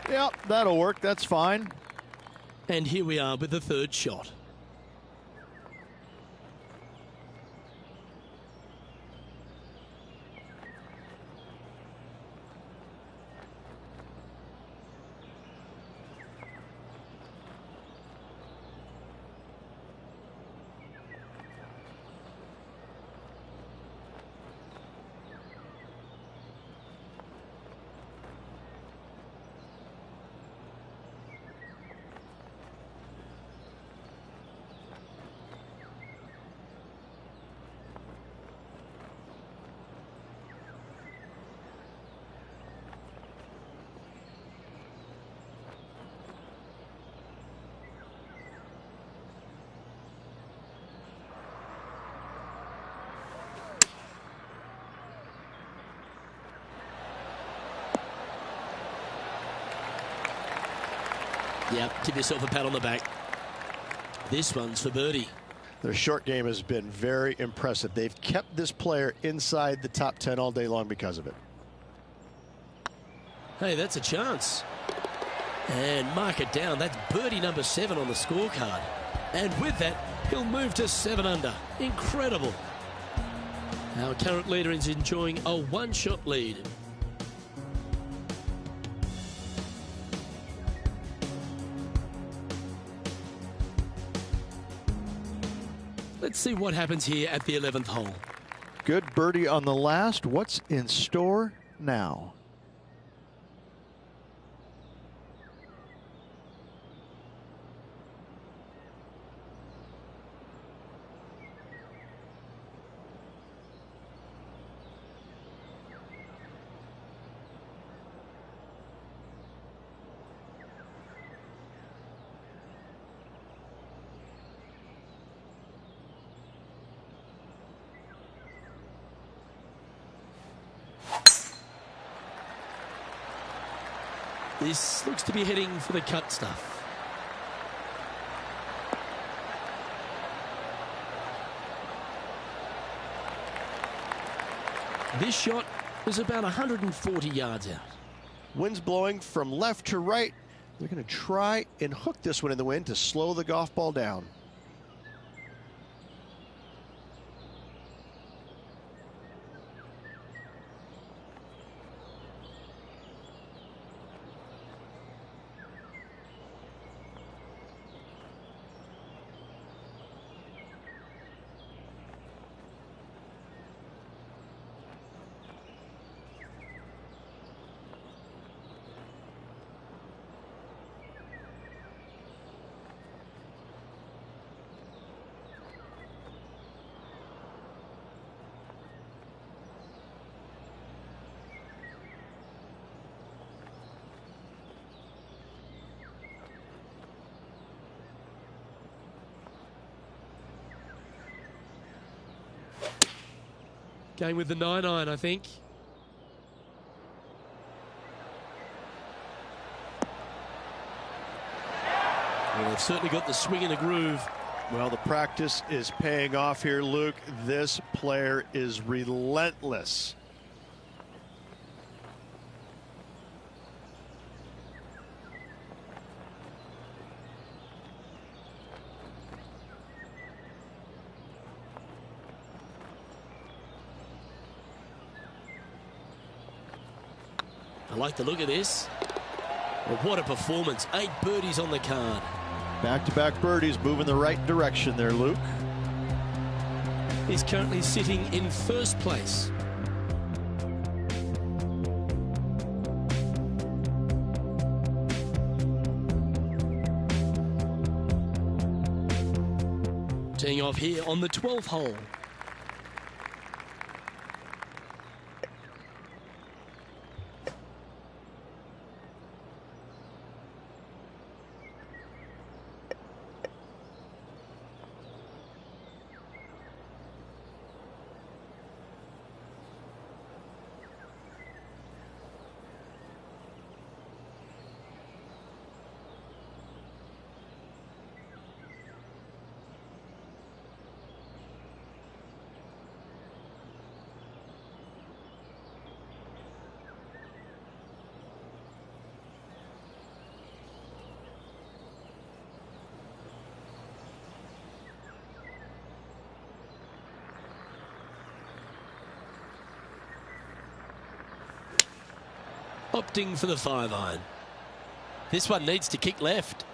C: Yep, that'll work. That's fine.
A: And here we are with the third shot. Yep, give yourself a pat on the back. This one's for birdie.
B: Their short game has been very impressive. They've kept this player inside the top 10 all day long because of it.
A: Hey, that's a chance. And mark it down. That's birdie number 7 on the scorecard. And with that, he'll move to 7 under. Incredible. Our current leader is enjoying a one-shot lead. Let's see what happens here at the 11th hole.
C: Good birdie on the last. What's in store now?
A: This looks to be heading for the cut stuff. This shot is about 140 yards out.
B: Wind's blowing from left to right. They're going to try and hook this one in the wind to slow the golf ball down.
A: Going with the 9-iron, I think. Well, they've certainly got the swing and the groove.
B: Well, the practice is paying off here, Luke. This player is relentless.
A: I like the look of this. Well, what a performance. 8 birdies on the card.
C: Back-to-back birdies, moving the right direction there, Luke.
A: He's currently sitting in first place. Teeing off here on the 12th hole. Opting for the 5-iron. This one needs to kick left.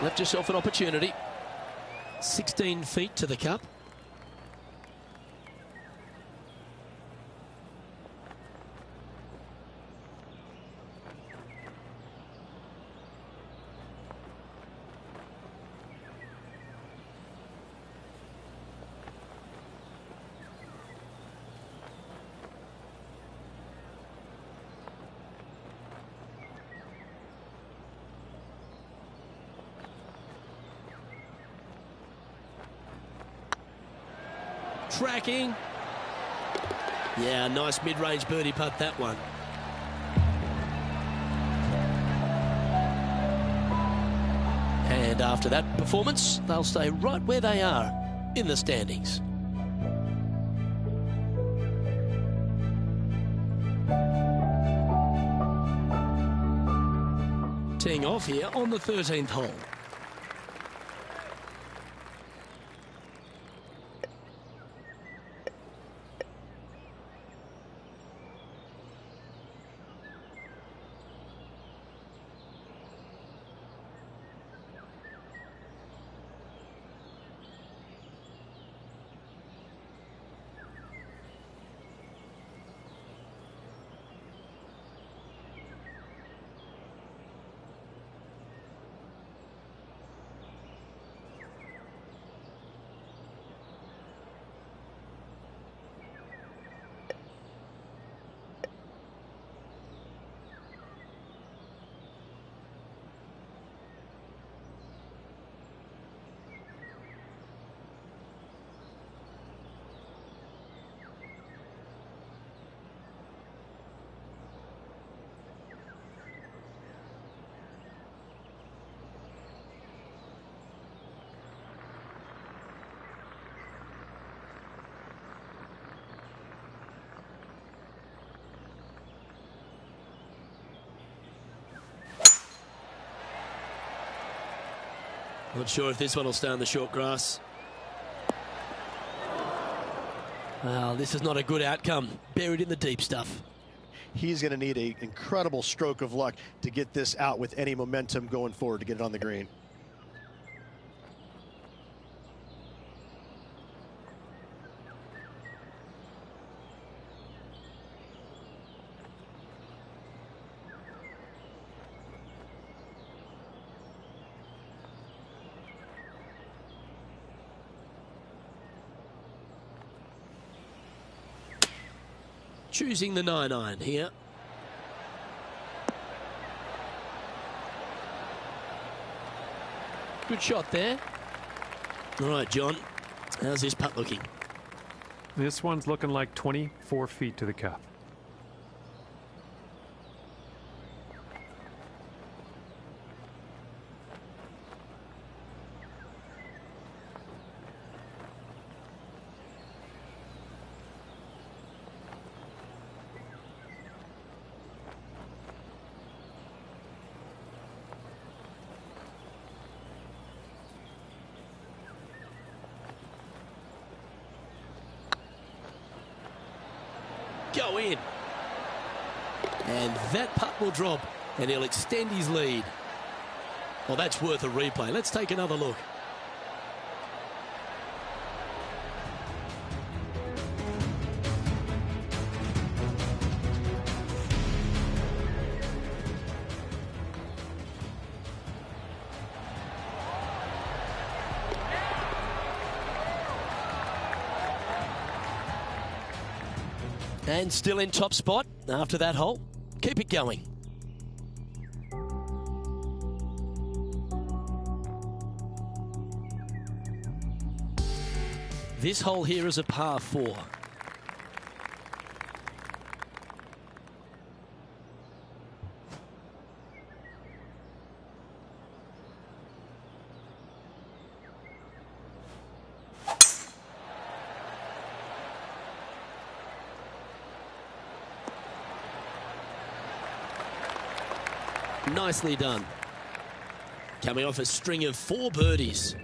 A: Left yourself an opportunity. 16 feet to the cup. Tracking. Yeah, nice mid-range birdie putt, that one. And after that performance, they'll stay right where they are in the standings. Teeing off here on the 13th hole. Not sure if this one will stay on the short grass. Well, this is not a good outcome. Buried in the deep stuff.
B: He's going to need an incredible stroke of luck to get this out with any momentum going forward to get it on the green.
A: Choosing the 9-iron here. Good shot there. All right, John, how's this putt looking?
D: This one's looking like 24 feet to the cup.
A: go in. And that putt will drop, and he'll extend his lead. Well, that's worth a replay. Let's take another look. And still in top spot after that hole. Keep it going. This hole here is a par 4. Nicely done. Coming off a string of 4 birdies.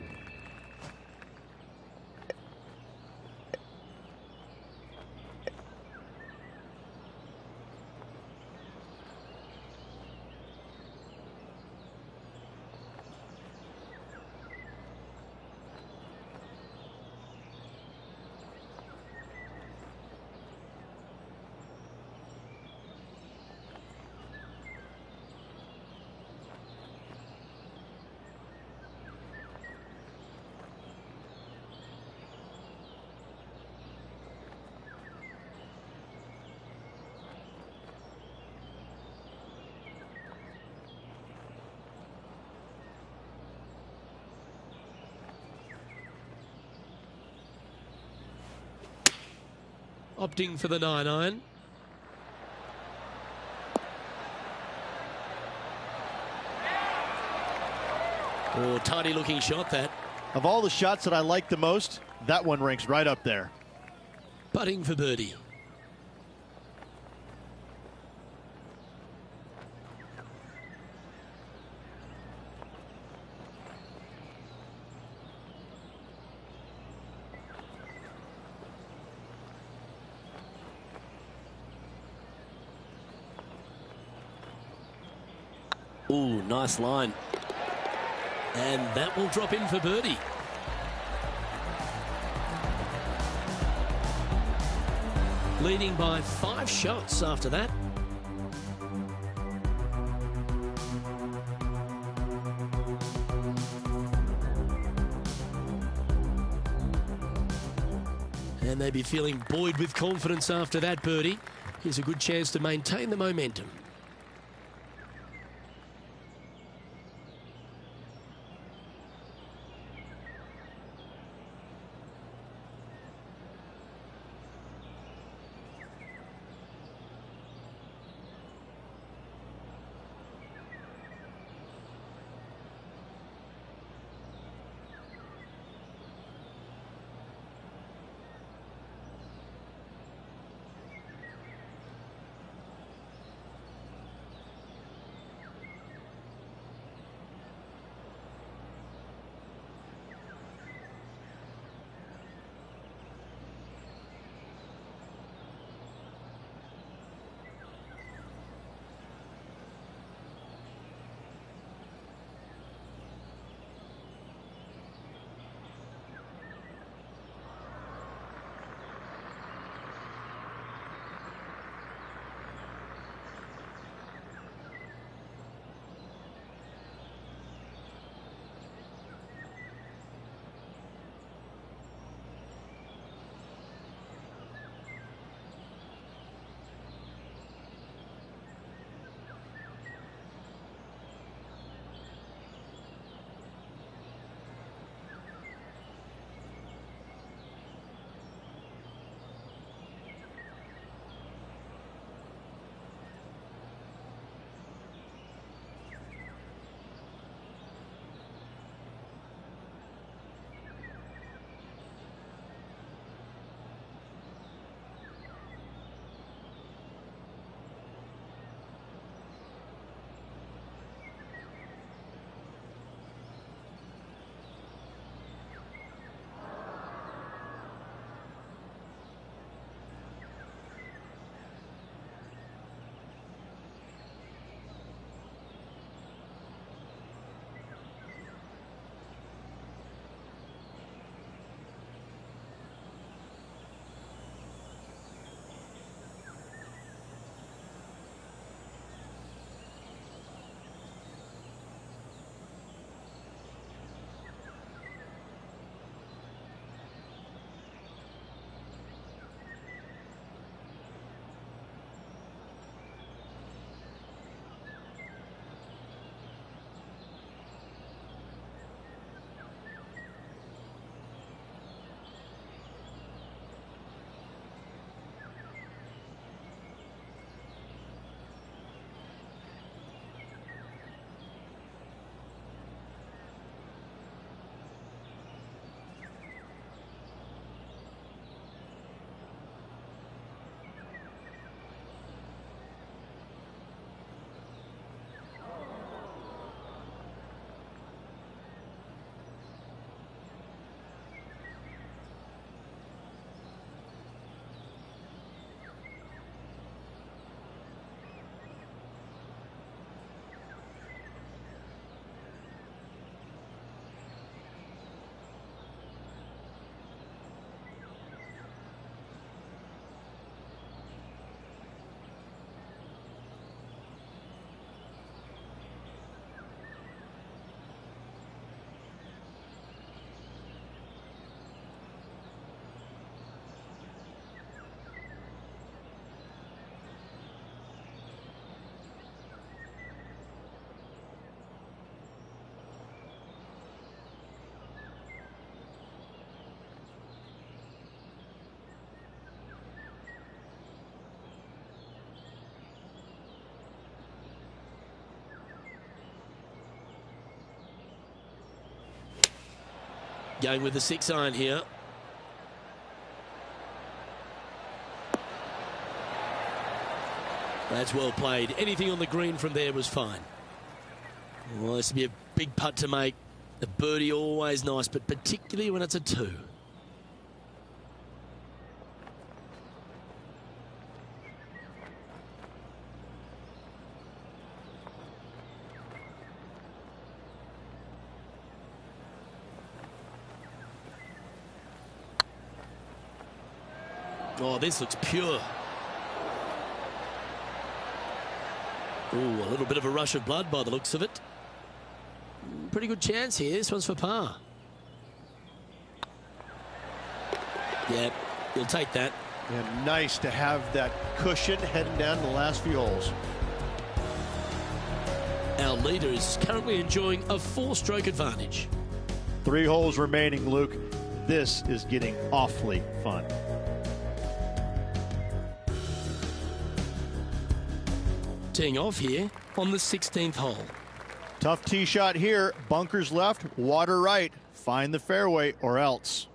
A: Opting for the 9-iron. Oh, tiny looking shot that.
C: Of all the shots that I like the most, that one ranks right up there.
A: Putting for birdie. Ooh, nice line. And that will drop in for birdie. Leading by 5 shots after that. And they'd be feeling buoyed with confidence after that birdie. Here's a good chance to maintain the momentum. Going with the 6-iron here. That's well played. Anything on the green from there was fine. Well, this would be a big putt to make. The birdie always nice, but particularly when it's a 2. Oh, this looks pure. Ooh, a little bit of a rush of blood by the looks of it. Pretty good chance here. This one's for par. Yeah, you'll take that.
C: And nice to have that cushion heading down the last few holes.
A: Our leader is currently enjoying a 4-stroke advantage.
C: 3 holes remaining, Luke. This is getting awfully fun.
A: Teeing off here on the 16th hole.
C: Tough tee shot here. Bunkers left, water right. Find the fairway or else.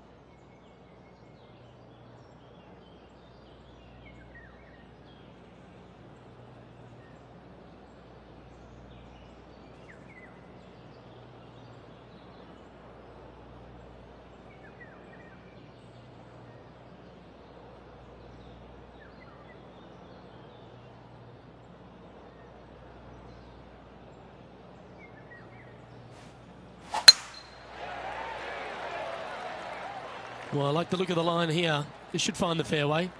A: Well, I like the look of the line here. This should find the fairway.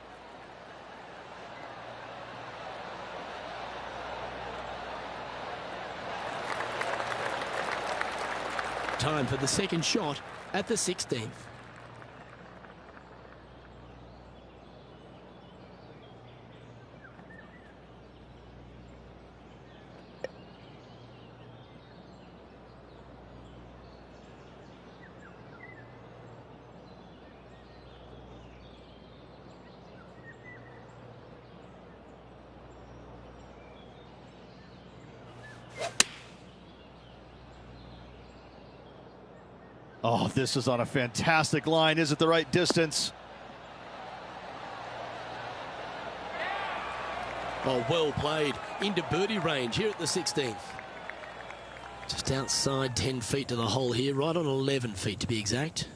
A: Time for the second shot at the 16th.
C: Oh, this is on a fantastic line. Is it the right distance?
A: Oh, well played. Into birdie range here at the 16th. Just outside 10 feet to the hole here, right on 11 feet to be exact.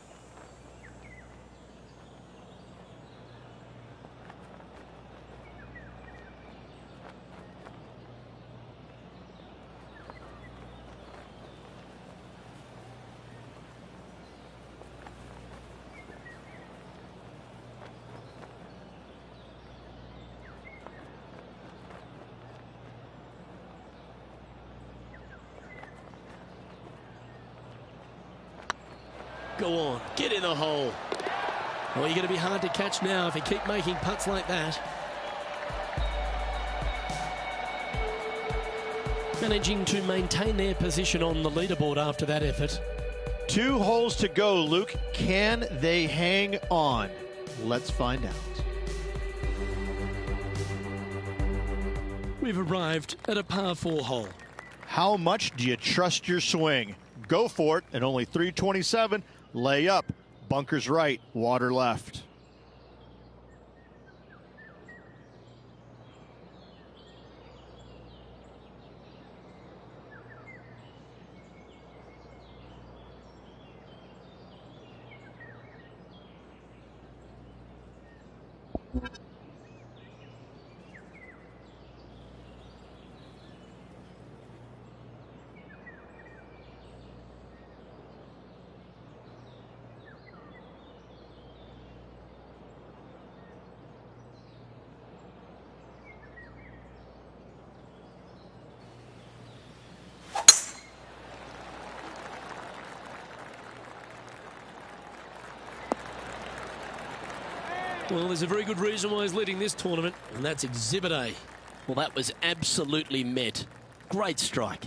A: Go on, get in the hole. Well, you're going to be hard to catch now if you keep making putts like that. Managing to maintain their position on the leaderboard after that effort.
C: 2 holes to go, Luke. Can they hang on? Let's find out.
A: We've arrived at a par 4 hole.
C: How much do you trust your swing? Go for it at only 327. Lay up. Bunkers right, water left.
A: Well, there's a very good reason why he's leading this tournament, and that's Exhibit A. Well, that was absolutely met. Great strike.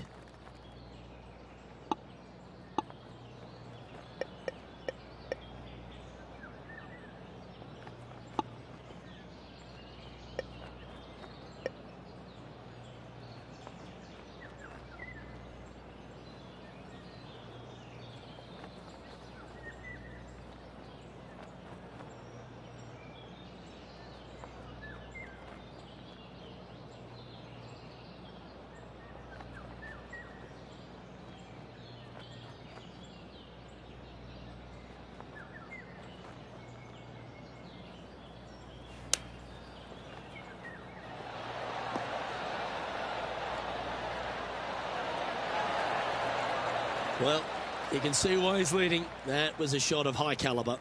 A: Well, you can see why he's leading. That was a shot of high caliber.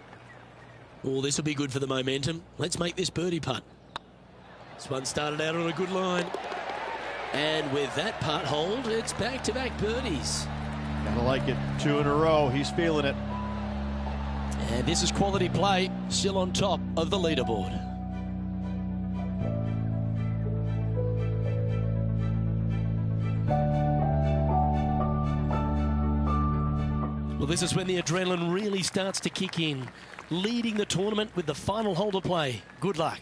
A: Oh, this will be good for the momentum. Let's make this birdie putt. This one started out on a good line. And with that putt hold, it's back-to-back birdies.
C: Gotta like it. 2 in a row. He's feeling it.
A: And this is quality play, still on top of the leaderboard. Well, this is when the adrenaline really starts to kick in. Leading the tournament with the final hole to play. Good luck.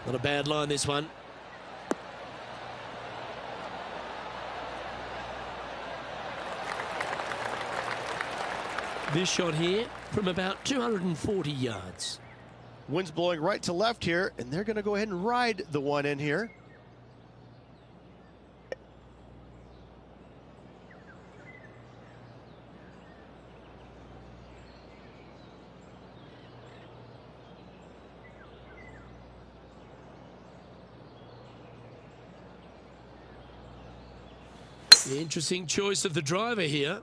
A: Not a bad line, this one. This shot here from about 240 yards.
B: Wind's blowing right to left here, and they're going to go ahead and ride the one in here.
A: Interesting choice of the driver here.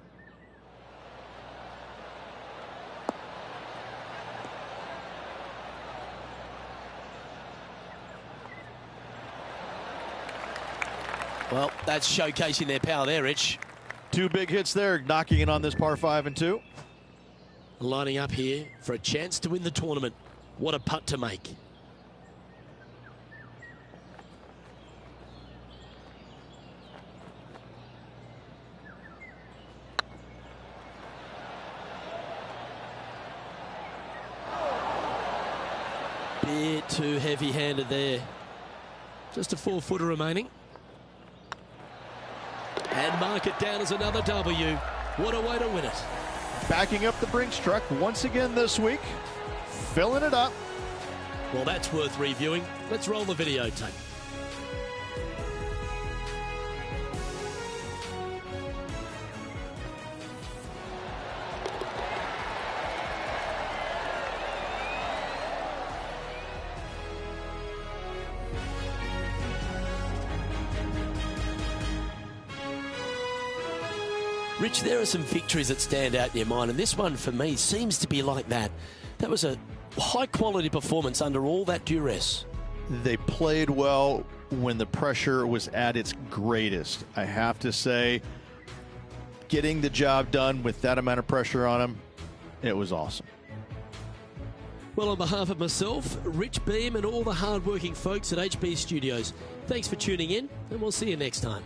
A: Well, that's showcasing their power there, Rich.
C: 2 big hits there, knocking it on this par 5 and 2.
A: Lining up here for a chance to win the tournament. What a putt to make. Bit too heavy-handed there. Just a 4-footer remaining. And mark it down as another W. What a way to win it.
C: Backing up the Brinks truck once again this week. Filling it up.
A: Well, that's worth reviewing. Let's roll the videotape. Rich, there are some victories that stand out in your mind, and this one for me seems to be like that. That was a high-quality performance under all that duress.
C: They played well when the pressure was at its greatest. I have to say, getting the job done with that amount of pressure on them, it was awesome.
A: Well, on behalf of myself, Rich Beam, and all the hard-working folks at HB Studios, thanks for tuning in, and we'll see you next time.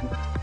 E: Bye.